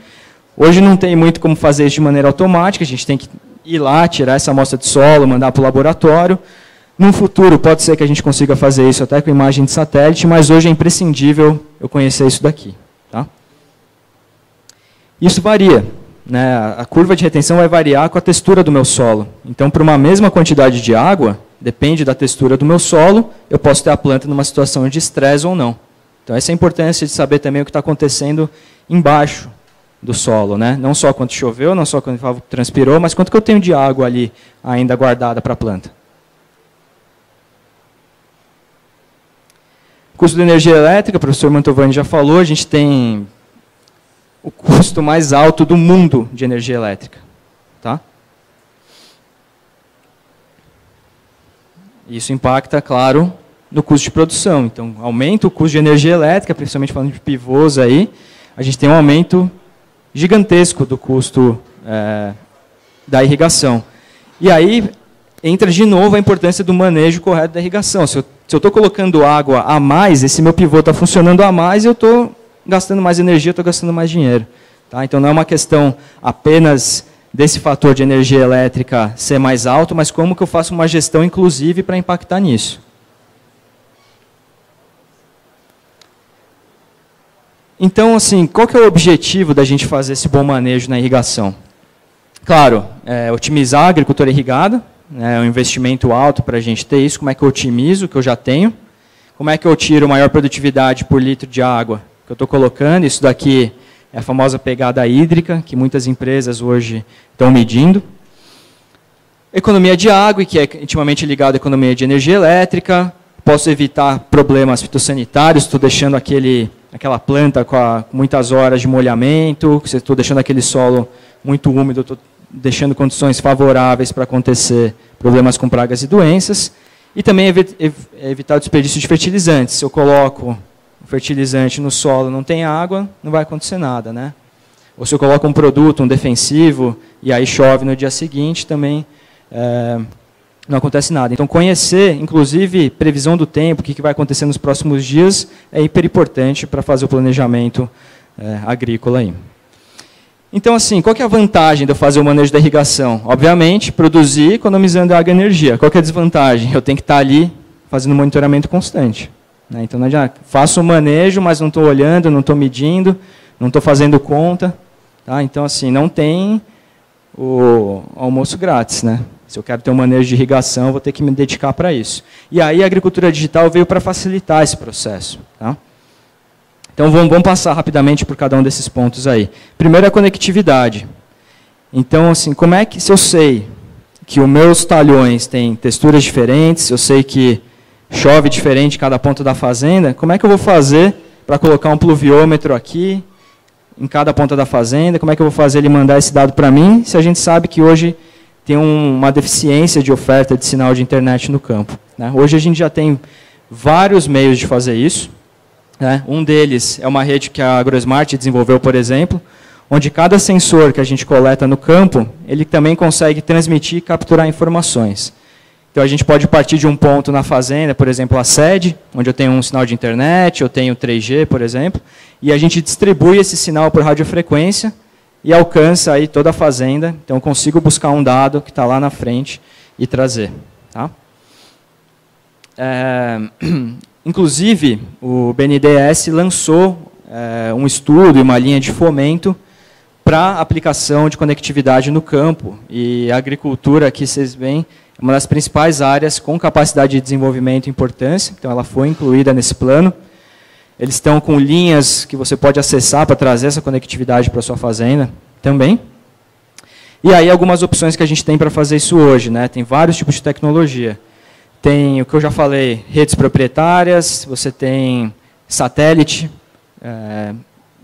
Hoje não tem muito como fazer isso de maneira automática, a gente tem que ir lá, tirar essa amostra de solo, mandar para o laboratório. No futuro pode ser que a gente consiga fazer isso até com imagem de satélite, mas hoje é imprescindível eu conhecer isso daqui. Tá? Isso varia. Né? A curva de retenção vai variar com a textura do meu solo. Então, para uma mesma quantidade de água, depende da textura do meu solo, eu posso ter a planta numa situação de estresse ou não. Então, essa é a importância de saber também o que está acontecendo embaixo do solo. Né? Não só quanto choveu, não só quanto transpirou, mas quanto que eu tenho de água ali ainda guardada para a planta. Custo da energia elétrica, o professor Mantovani já falou, a gente tem o custo mais alto do mundo de energia elétrica. Tá? Isso impacta, claro, no custo de produção. Então, aumenta o custo de energia elétrica, principalmente falando de pivôs aí, a gente tem um aumento gigantesco do custo da irrigação. E aí entra de novo a importância do manejo correto da irrigação. Se eu estou colocando água a mais, esse meu pivô está funcionando a mais, eu estou gastando mais energia, estou gastando mais dinheiro. Tá? Então, não é uma questão apenas desse fator de energia elétrica ser mais alto, mas como que eu faço uma gestão, inclusive, para impactar nisso. Então, assim, qual que é o objetivo da gente fazer esse bom manejo na irrigação? Claro, otimizar a agricultura irrigada, é um investimento alto para a gente ter isso. Como é que eu otimizo o que eu já tenho? Como é que eu tiro maior produtividade por litro de água que eu estou colocando? Isso daqui é a famosa pegada hídrica, que muitas empresas hoje estão medindo. Economia de água, que é intimamente ligada à economia de energia elétrica. Posso evitar problemas fitossanitários, estou deixando aquela planta com muitas horas de molhamento, estou deixando aquele solo muito úmido, estou deixando condições favoráveis para acontecer problemas com pragas e doenças. E também evitar o desperdício de fertilizantes. Se eu coloco o fertilizante no solo, não tem água, não vai acontecer nada. Né? Ou se eu coloco um produto, um defensivo, e aí chove no dia seguinte, também não acontece nada. Então, conhecer, inclusive, previsão do tempo, o que vai acontecer nos próximos dias, é hiper importante para fazer o planejamento agrícola aí. Então, assim, qual que é a vantagem de eu fazer o manejo da irrigação? Obviamente, produzir economizando água e energia. Qual que é a desvantagem? Eu tenho que estar ali fazendo monitoramento constante. Né? Então, não adianta. Faço o manejo, mas não estou olhando, não estou medindo, não estou fazendo conta. Tá? Então, assim, não tem o almoço grátis, né? Se eu quero ter um manejo de irrigação, eu vou ter que me dedicar para isso. E aí a agricultura digital veio para facilitar esse processo. Tá? Então, vamos passar rapidamente por cada um desses pontos aí. Primeiro, a conectividade. Então, assim, como é que, se eu sei que os meus talhões têm texturas diferentes, eu sei que chove diferente em cada ponto da fazenda, como é que eu vou fazer para colocar um pluviômetro aqui, em cada ponta da fazenda, como é que eu vou fazer ele mandar esse dado para mim, se a gente sabe que hoje tem uma deficiência de oferta de sinal de internet no campo. Né? Hoje a gente já tem vários meios de fazer isso. Né? Um deles é uma rede que a AgroSmart desenvolveu, por exemplo, onde cada sensor que a gente coleta no campo, ele também consegue transmitir e capturar informações. Então a gente pode partir de um ponto na fazenda, por exemplo, a sede, onde eu tenho um sinal de internet, eu tenho 3G, por exemplo, e a gente distribui esse sinal por radiofrequência e alcança aí toda a fazenda. Então eu consigo buscar um dado que está lá na frente e trazer. Tá? Inclusive, o BNDES lançou um estudo e uma linha de fomento para aplicação de conectividade no campo. E a agricultura, aqui vocês veem, é uma das principais áreas com capacidade de desenvolvimento e importância, então ela foi incluída nesse plano. Eles estão com linhas que você pode acessar para trazer essa conectividade para a sua fazenda também. E aí algumas opções que a gente tem para fazer isso hoje. Né? Tem vários tipos de tecnologia. Tem o que eu já falei, redes proprietárias, você tem satélite,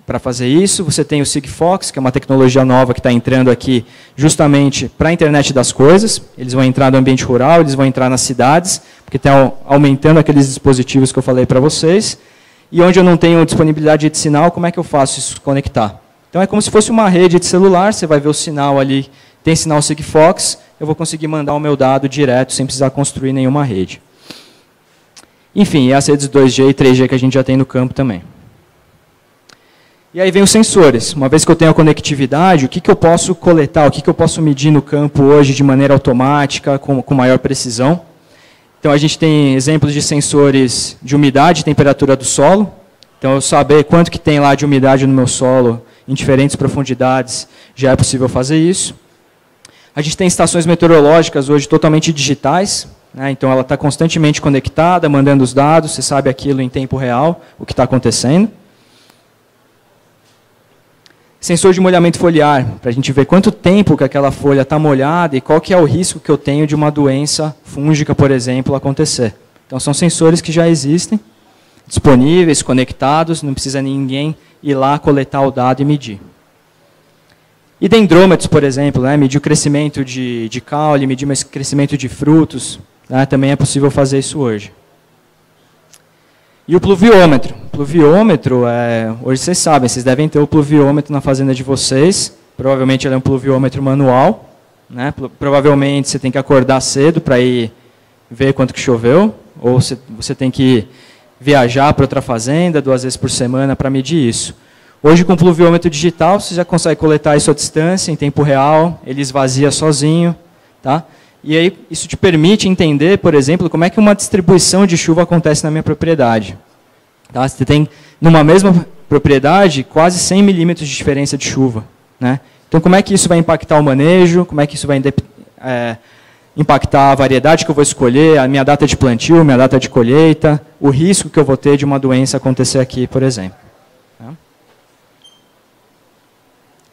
para fazer isso, você tem o Sigfox, que é uma tecnologia nova que está entrando aqui justamente para a internet das coisas. Eles vão entrar no ambiente rural, eles vão entrar nas cidades, porque estão aumentando aqueles dispositivos que eu falei para vocês. E onde eu não tenho disponibilidade de sinal, como é que eu faço isso conectar? Então é como se fosse uma rede de celular, você vai ver o sinal ali, tem sinal Sigfox, eu vou conseguir mandar o meu dado direto, sem precisar construir nenhuma rede. Enfim, e as redes 2G e 3G que a gente já tem no campo também. E aí vem os sensores. Uma vez que eu tenho a conectividade, o que eu posso coletar, o que eu posso medir no campo hoje de maneira automática, com maior precisão. Então a gente tem exemplos de sensores de umidade e temperatura do solo. Então eu saber quanto que tem lá de umidade no meu solo em diferentes profundidades, já é possível fazer isso. A gente tem estações meteorológicas hoje totalmente digitais. Né? Então ela está constantemente conectada, mandando os dados, você sabe aquilo em tempo real, o que está acontecendo. Sensor de molhamento foliar, para a gente ver quanto tempo que aquela folha está molhada e qual que é o risco que eu tenho de uma doença fúngica, por exemplo, acontecer. Então, são sensores que já existem, disponíveis, conectados, não precisa ninguém ir lá coletar o dado e medir. E dendrômetros, por exemplo, né, medir o crescimento de caule, medir o crescimento de frutos, né, também é possível fazer isso hoje. E o pluviômetro. O pluviômetro, hoje vocês sabem, vocês devem ter o pluviômetro na fazenda de vocês. Provavelmente ele é um pluviômetro manual. Né? Provavelmente você tem que acordar cedo para ir ver quanto que choveu. Ou você tem que viajar para outra fazenda 2 vezes por semana para medir isso. Hoje, com o pluviômetro digital, você já consegue coletar isso à distância, em tempo real. Ele esvazia sozinho. Tá? E aí, isso te permite entender, por exemplo, como é que uma distribuição de chuva acontece na minha propriedade. Tá? Você tem, numa mesma propriedade, quase 100 milímetros de diferença de chuva. Né? Então, como é que isso vai impactar o manejo, como é que isso vai impactar a variedade que eu vou escolher, a minha data de plantio, minha data de colheita, o risco que eu vou ter de uma doença acontecer aqui, por exemplo.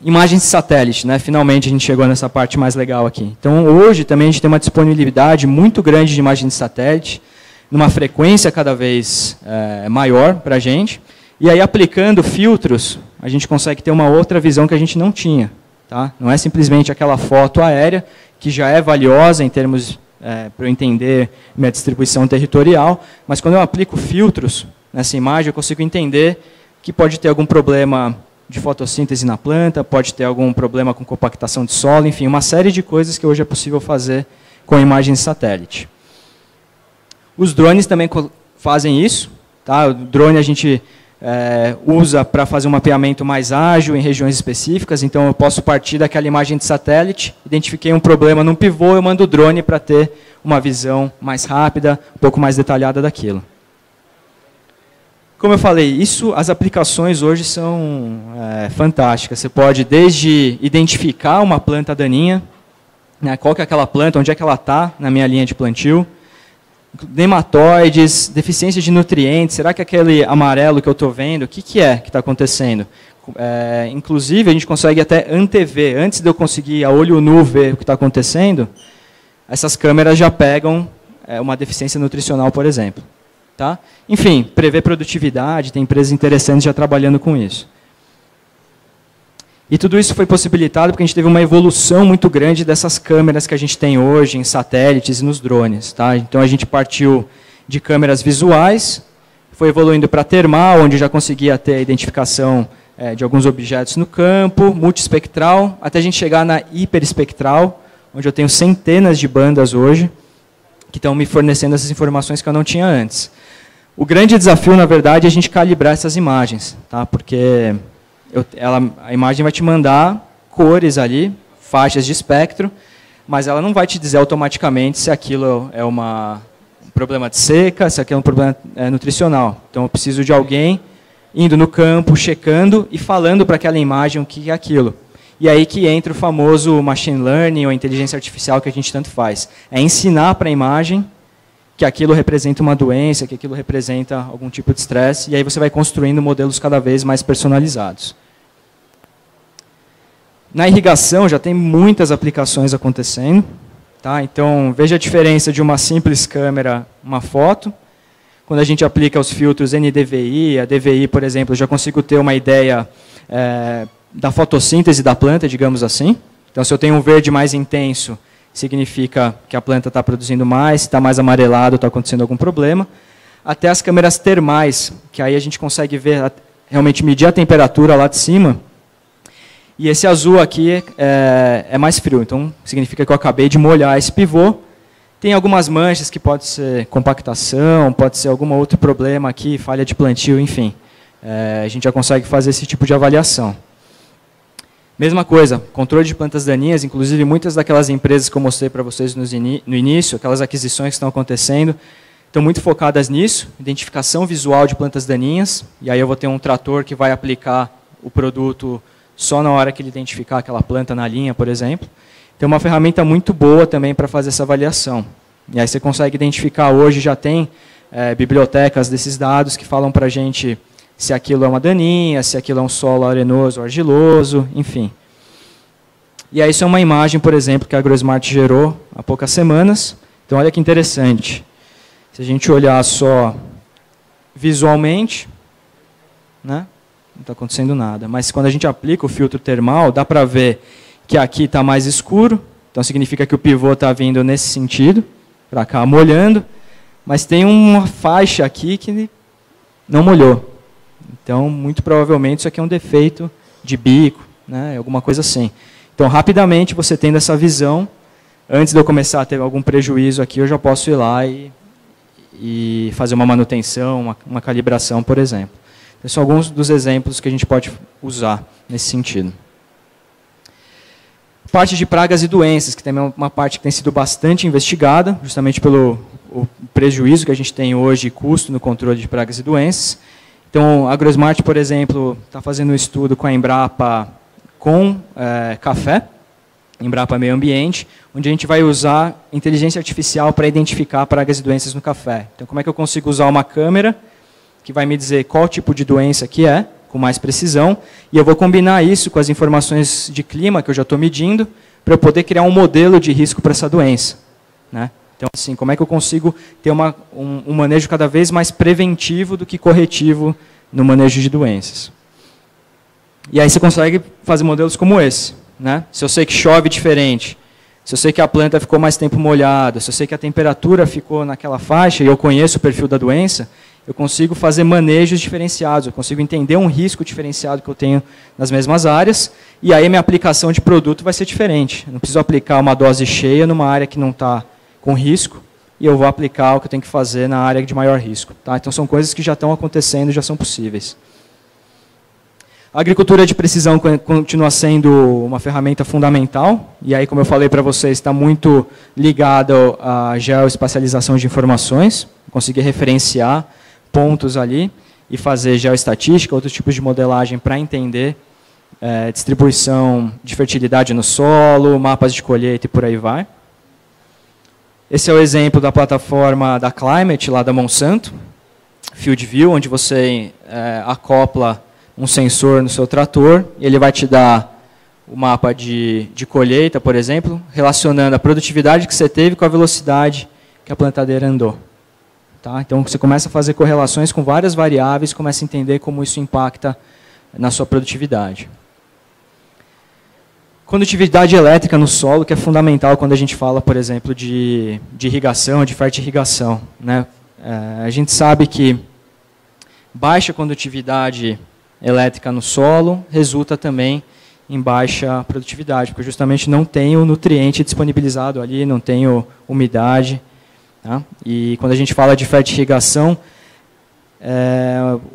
Imagens de satélite, né? Finalmente a gente chegou nessa parte mais legal aqui. Então, hoje também a gente tem uma disponibilidade muito grande de imagens de satélite, numa frequência cada vez maior para a gente. E aí, aplicando filtros, a gente consegue ter uma outra visão que a gente não tinha. Tá? Não é simplesmente aquela foto aérea, que já é valiosa em termos para eu entender minha distribuição territorial, mas quando eu aplico filtros nessa imagem, eu consigo entender que pode ter algum problema de fotossíntese na planta, pode ter algum problema com compactação de solo, enfim, uma série de coisas que hoje é possível fazer com imagens de satélite. Os drones também fazem isso. Tá? O drone a gente usa para fazer um mapeamento mais ágil em regiões específicas, então eu posso partir daquela imagem de satélite, identifiquei um problema num pivô, eu mando o drone para ter uma visão mais rápida, um pouco mais detalhada daquilo. Como eu falei, as aplicações hoje são fantásticas. Você pode desde identificar uma planta daninha, né, qual que é aquela planta, onde é que ela está na minha linha de plantio, nematóides, deficiência de nutrientes, será que aquele amarelo que eu estou vendo, o que está acontecendo? Inclusive, a gente consegue até antever, antes de eu conseguir a olho nu ver o que está acontecendo, essas câmeras já pegam uma deficiência nutricional, por exemplo. Tá? Enfim, prever produtividade, tem empresas interessantes já trabalhando com isso. E tudo isso foi possibilitado porque a gente teve uma evolução muito grande dessas câmeras que a gente tem hoje em satélites e nos drones. Tá? Então a gente partiu de câmeras visuais, foi evoluindo para termal, onde já conseguia ter a identificação de alguns objetos no campo, multiespectral, até a gente chegar na hiperespectral, onde eu tenho centenas de bandas hoje, que estão me fornecendo essas informações que eu não tinha antes. O grande desafio, na verdade, é a gente calibrar essas imagens, tá? Porque a imagem vai te mandar cores ali, faixas de espectro, mas ela não vai te dizer automaticamente se aquilo é um problema de seca, se aquilo é um problema nutricional. Então, eu preciso de alguém indo no campo, checando e falando para aquela imagem o que é aquilo. E aí que entra o famoso machine learning ou inteligência artificial que a gente tanto faz. É ensinar para a imagem que aquilo representa uma doença, que aquilo representa algum tipo de estresse, e aí você vai construindo modelos cada vez mais personalizados. Na irrigação já tem muitas aplicações acontecendo. Tá? Então, veja a diferença de uma simples câmera, uma foto. Quando a gente aplica os filtros NDVI, a DVI, por exemplo, eu já consigo ter uma ideia da fotossíntese da planta, digamos assim. Então, se eu tenho um verde mais intenso, significa que a planta está produzindo mais, se está mais amarelado, está acontecendo algum problema. Até as câmeras termais, que aí a gente consegue ver, realmente medir a temperatura lá de cima. E esse azul aqui é mais frio, então significa que eu acabei de molhar esse pivô. Tem algumas manchas que pode ser compactação, pode ser algum outro problema aqui, falha de plantio, enfim. A gente já consegue fazer esse tipo de avaliação. Mesma coisa, controle de plantas daninhas, inclusive muitas daquelas empresas que eu mostrei para vocês no início, aquelas aquisições que estão acontecendo, estão muito focadas nisso, identificação visual de plantas daninhas, e aí eu vou ter um trator que vai aplicar o produto só na hora que ele identificar aquela planta na linha, por exemplo. Tem uma ferramenta muito boa também para fazer essa avaliação. E aí você consegue identificar, hoje já tem bibliotecas desses dados que falam para a gente se aquilo é uma daninha, se aquilo é um solo arenoso ou argiloso, enfim. E aí isso é uma imagem, por exemplo, que a AgroSmart gerou há poucas semanas. Então, olha que interessante. Se a gente olhar só visualmente, né, não está acontecendo nada. Mas quando a gente aplica o filtro termal, dá para ver que aqui está mais escuro. Então, significa que o pivô está vindo nesse sentido, para cá molhando. Mas tem uma faixa aqui que não molhou. Então, muito provavelmente, isso aqui é um defeito de bico, né, alguma coisa assim. Então, rapidamente, você tendo essa visão, antes de eu começar a ter algum prejuízo aqui, eu já posso ir lá e fazer uma manutenção, uma calibração, por exemplo. Esses são alguns dos exemplos que a gente pode usar nesse sentido. Parte de pragas e doenças, que também é uma parte que tem sido bastante investigada, justamente pelo prejuízo que a gente tem hoje e custo no controle de pragas e doenças. Então, a AgroSmart, por exemplo, está fazendo um estudo com a Embrapa com café, Embrapa Meio Ambiente, onde a gente vai usar inteligência artificial para identificar pragas e doenças no café. Então, como é que eu consigo usar uma câmera que vai me dizer qual tipo de doença que é, com mais precisão, e eu vou combinar isso com as informações de clima que eu já estou medindo, para eu poder criar um modelo de risco para essa doença, né? Então, assim, como é que eu consigo ter um manejo cada vez mais preventivo do que corretivo no manejo de doenças? E aí você consegue fazer modelos como esse, né? Se eu sei que chove diferente, se eu sei que a planta ficou mais tempo molhada, se eu sei que a temperatura ficou naquela faixa e eu conheço o perfil da doença, eu consigo fazer manejos diferenciados, eu consigo entender um risco diferenciado que eu tenho nas mesmas áreas, e aí a minha aplicação de produto vai ser diferente. Eu não preciso aplicar uma dose cheia numa área que não está com risco, e eu vou aplicar o que eu tenho que fazer na área de maior risco. Tá? Então, são coisas que já estão acontecendo, já são possíveis. A agricultura de precisão continua sendo uma ferramenta fundamental, e aí, como eu falei para vocês, está muito ligada à geoespacialização de informações, conseguir referenciar pontos ali. e fazer geoestatística, outros tipos de modelagem para entender distribuição de fertilidade no solo, mapas de colheita e por aí vai. Esse é o exemplo da plataforma da Climate, lá da Monsanto, FieldView, onde você acopla um sensor no seu trator, e ele vai te dar o mapa de colheita, por exemplo, relacionando a produtividade que você teve com a velocidade que a plantadeira andou. Tá? Então, você começa a fazer correlações com várias variáveis, começa a entender como isso impacta na sua produtividade. Condutividade elétrica no solo, que é fundamental quando a gente fala, por exemplo, de irrigação, de fertirrigação, né? A gente sabe que baixa condutividade elétrica no solo resulta também em baixa produtividade, porque justamente não tem o nutriente disponibilizado ali, não tem umidade. Tá? E quando a gente fala de fertirrigação,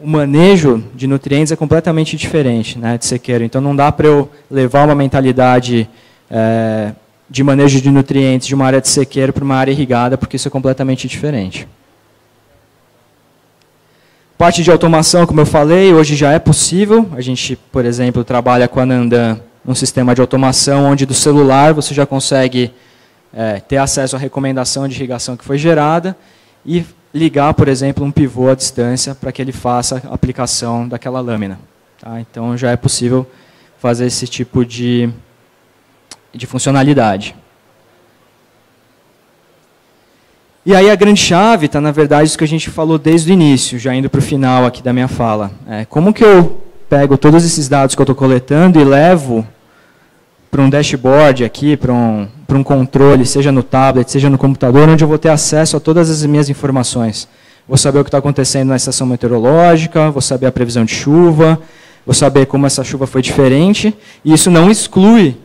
o manejo de nutrientes é completamente diferente, né, de sequeiro. Então não dá para eu levar uma mentalidade de manejo de nutrientes de uma área de sequeiro para uma área irrigada, porque isso é completamente diferente. Parte de automação, como eu falei, hoje já é possível. A gente, por exemplo, trabalha com a Nandan num sistema de automação onde do celular você já consegue ter acesso à recomendação de irrigação que foi gerada e ligar, por exemplo, um pivô à distância para que ele faça a aplicação daquela lâmina. Tá? Então já é possível fazer esse tipo de funcionalidade. E aí a grande chave está, na verdade, isso que a gente falou desde o início, já indo para o final aqui da minha fala. Como que eu pego todos esses dados que eu estou coletando e levo para um dashboard aqui, para um controle, seja no tablet, seja no computador, onde eu vou ter acesso a todas as minhas informações. Vou saber o que está acontecendo na estação meteorológica, vou saber a previsão de chuva, vou saber como essa chuva foi diferente, e isso não exclui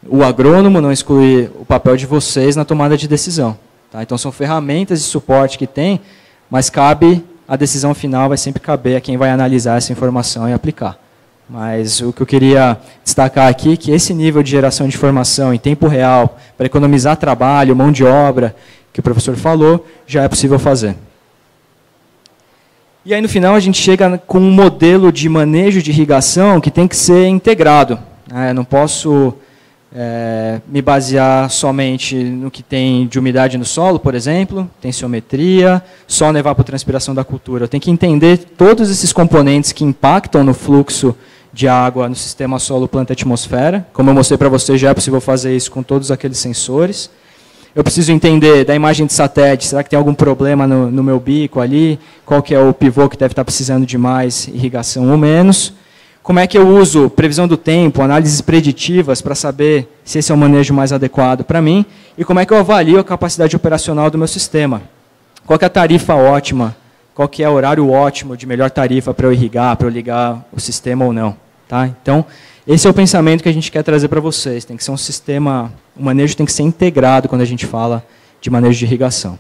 o agrônomo, não exclui o papel de vocês na tomada de decisão. Tá? Então, são ferramentas de suporte que tem, mas cabe, a decisão final vai sempre caber a quem vai analisar essa informação e aplicar. Mas o que eu queria destacar aqui é que esse nível de geração de informação em tempo real, para economizar trabalho, mão de obra, que o professor falou, já é possível fazer. E aí, no final, a gente chega com um modelo de manejo de irrigação que tem que ser integrado. Eu não posso me basear somente no que tem de umidade no solo, por exemplo, tensiometria, só na evapotranspiração da cultura. Eu tenho que entender todos esses componentes que impactam no fluxo de água no sistema solo-planta-atmosfera. Como eu mostrei para vocês, já é possível fazer isso com todos aqueles sensores. Eu preciso entender da imagem de satélite, será que tem algum problema no meu bico ali? Qual que é o pivô que deve estar precisando de mais irrigação ou menos? Como é que eu uso previsão do tempo, análises preditivas para saber se esse é o manejo mais adequado para mim? E como é que eu avalio a capacidade operacional do meu sistema? Qual que é a tarifa ótima? Qual que é o horário ótimo de melhor tarifa para eu irrigar, para eu ligar o sistema ou não? Tá? Então, esse é o pensamento que a gente quer trazer para vocês. Tem que ser um sistema, o manejo tem que ser integrado quando a gente fala de manejo de irrigação.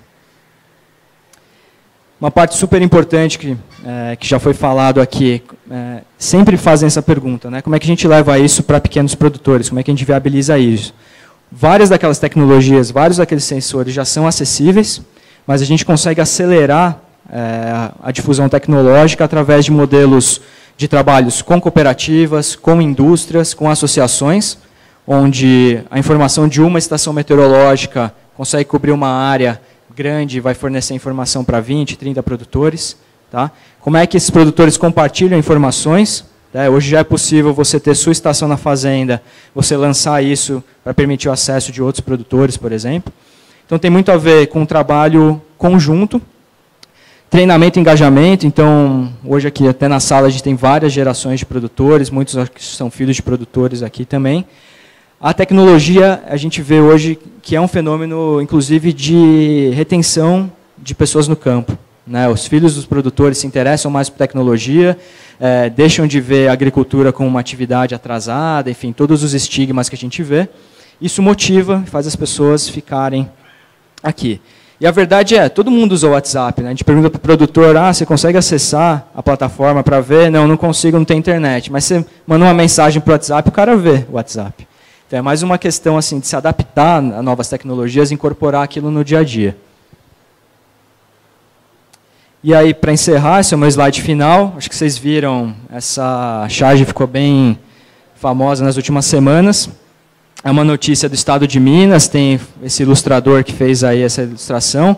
Uma parte super importante que já foi falado aqui, sempre fazem essa pergunta, né? Como é que a gente leva isso para pequenos produtores? Como é que a gente viabiliza isso? Várias daquelas tecnologias, vários daqueles sensores já são acessíveis, mas a gente consegue acelerar a difusão tecnológica através de modelos de trabalhos com cooperativas, com indústrias, com associações, onde a informação de uma estação meteorológica consegue cobrir uma área grande e vai fornecer informação para 20, 30 produtores. Tá? Como é que esses produtores compartilham informações? Hoje já é possível você ter sua estação na fazenda, você lançar isso para permitir o acesso de outros produtores, por exemplo. Então tem muito a ver com um trabalho conjunto, treinamento e engajamento. Então, hoje aqui até na sala a gente tem várias gerações de produtores, muitos são filhos de produtores aqui também. A tecnologia, a gente vê hoje que é um fenômeno, inclusive, de retenção de pessoas no campo. Né? Os filhos dos produtores se interessam mais por tecnologia, deixam de ver a agricultura como uma atividade atrasada, enfim, todos os estigmas que a gente vê. Isso motiva, faz as pessoas ficarem aqui. E a verdade é, todo mundo usa o WhatsApp. Né? A gente pergunta para o produtor, você consegue acessar a plataforma para ver? Não, não consigo, não tem internet. Mas você manda uma mensagem para o WhatsApp, o cara vê o WhatsApp. Então, é mais uma questão assim, de se adaptar a novas tecnologias e incorporar aquilo no dia a dia. E aí, para encerrar, esse é o meu slide final. Acho que vocês viram, essa charge ficou bem famosa nas últimas semanas. É uma notícia do estado de Minas, tem esse ilustrador que fez aí essa ilustração,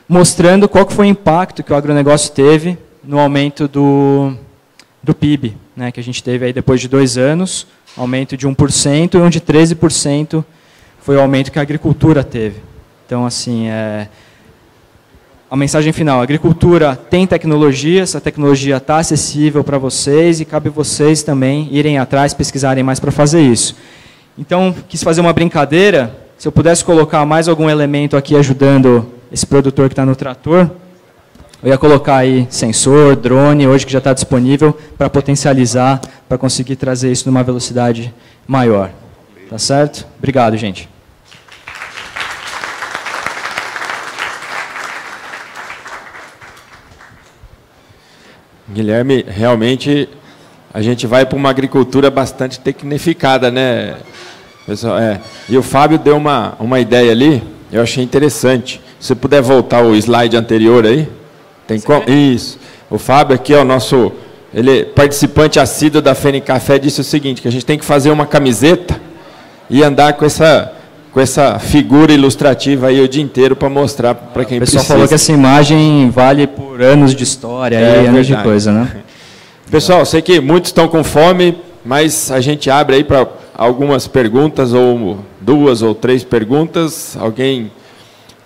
mostrando qual que foi o impacto que o agronegócio teve no aumento do PIB, né, que a gente teve aí depois de 2 anos, aumento de 1%, e onde 13% foi o aumento que a agricultura teve. Então, assim, a mensagem final, a agricultura tem tecnologia, essa tecnologia está acessível para vocês e cabe vocês também irem atrás, pesquisarem mais para fazer isso. Então, quis fazer uma brincadeira, se eu pudesse colocar mais algum elemento aqui ajudando esse produtor que está no trator, eu ia colocar aí sensor, drone, hoje que já está disponível, para potencializar, para conseguir trazer isso numa velocidade maior. Tá certo? Obrigado, gente. Guilherme, realmente a gente vai para uma agricultura bastante tecnificada, né, pessoal? E o Fábio deu uma ideia ali, eu achei interessante. Se você puder voltar o slide anterior aí, tem como? Isso. O Fábio aqui é o nosso, ele é participante assíduo da Fene Café, disse o seguinte, que a gente tem que fazer uma camiseta e andar com essa figura ilustrativa aí o dia inteiro para mostrar para quem precisa. O pessoal falou que essa imagem vale por anos de história, anos de coisa, né? Pessoal, sei que muitos estão com fome, mas a gente abre aí para algumas perguntas, ou 2 ou 3 perguntas. Alguém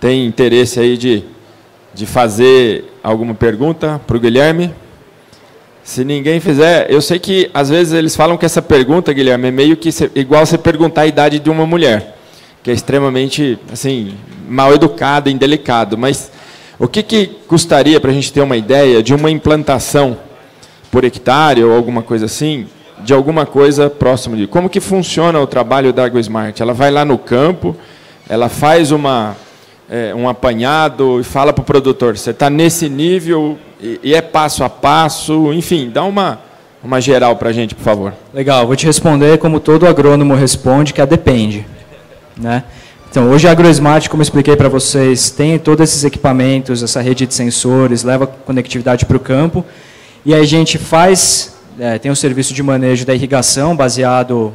tem interesse aí de fazer alguma pergunta para o Guilherme? Se ninguém fizer, eu sei que às vezes eles falam que essa pergunta, Guilherme, é meio que igual você perguntar a idade de uma mulher, que é extremamente assim, mal educado, indelicado. Mas o que custaria para a gente ter uma ideia de uma implantação por hectare ou alguma coisa assim, de alguma coisa próximo de... Como que funciona o trabalho da AgroSmart? Ela vai lá no campo, ela faz um apanhado e fala para o produtor, você está nesse nível e é passo a passo, enfim, dá uma geral para a gente, por favor. Legal, vou te responder como todo agrônomo responde, que depende, né? Então, hoje a AgroSmart, como eu expliquei para vocês, tem todos esses equipamentos, essa rede de sensores, leva conectividade para o campo, e aí a gente faz, tem um serviço de manejo da irrigação, baseado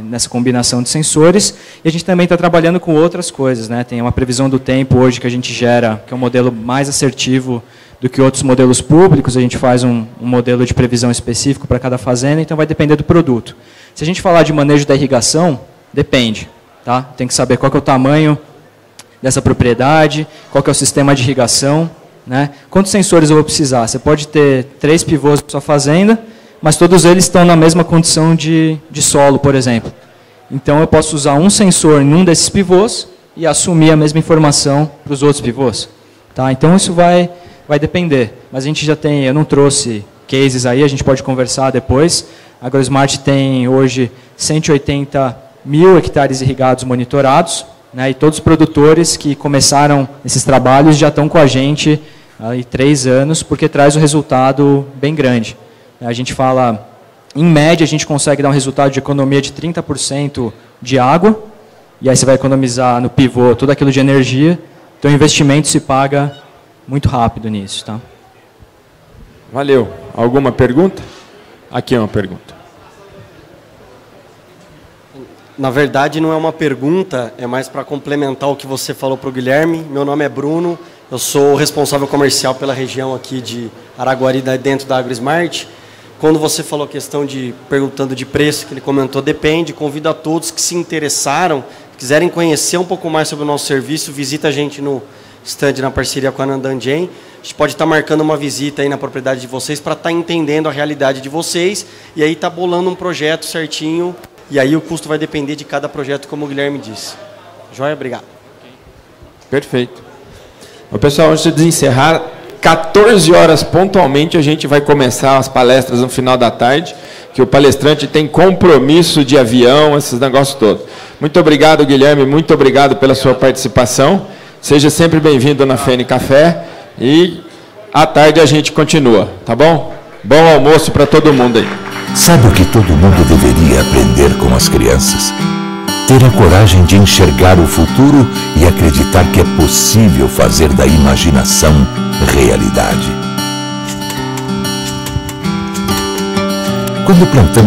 nessa combinação de sensores, e a gente também está trabalhando com outras coisas, né? Tem uma previsão do tempo hoje que a gente gera, que é um modelo mais assertivo do que outros modelos públicos, a gente faz um modelo de previsão específico para cada fazenda, então vai depender do produto. Se a gente falar de manejo da irrigação, depende. Tá? Tem que saber qual que é o tamanho dessa propriedade, qual que é o sistema de irrigação, né? Quantos sensores eu vou precisar? Você pode ter 3 pivôs na sua fazenda, mas todos eles estão na mesma condição de solo, por exemplo. Então, eu posso usar um sensor em um desses pivôs e assumir a mesma informação para os outros pivôs. Tá? Então, isso vai depender. Mas a gente já tem, eu não trouxe cases aí, a gente pode conversar depois. A AgroSmart tem hoje 180.000 hectares irrigados monitorados, né, e todos os produtores que começaram esses trabalhos já estão com a gente há 3 anos, porque traz um resultado bem grande. A gente fala, em média, a gente consegue dar um resultado de economia de 30% de água, e aí você vai economizar no pivô tudo aquilo de energia, então o investimento se paga muito rápido nisso. Tá? Valeu. Alguma pergunta? Aqui é uma pergunta. Na verdade, não é uma pergunta, é mais para complementar o que você falou para o Guilherme. Meu nome é Bruno, eu sou responsável comercial pela região aqui de Araguari, dentro da AgroSmart. Quando você falou a questão de perguntando de preço, que ele comentou, depende. Convido a todos que se interessaram, quiserem conhecer um pouco mais sobre o nosso serviço, visita a gente no stand na parceria com a Nandan Gen. A gente pode estar marcando uma visita aí na propriedade de vocês para estar entendendo a realidade de vocês e aí estar bolando um projeto certinho. E aí o custo vai depender de cada projeto, como o Guilherme disse. Joia, obrigado. Perfeito. Bom, pessoal, antes de encerrar, 14 horas pontualmente a gente vai começar as palestras no final da tarde, que o palestrante tem compromisso de avião, esses negócios todos. Muito obrigado, Guilherme, muito obrigado pela sua participação. Seja sempre bem-vindo na Fene Café e à tarde a gente continua, tá bom? Bom almoço para todo mundo aí. Sabe o que todo mundo deveria aprender com as crianças? Ter a coragem de enxergar o futuro e acreditar que é possível fazer da imaginação realidade. Quando plantamos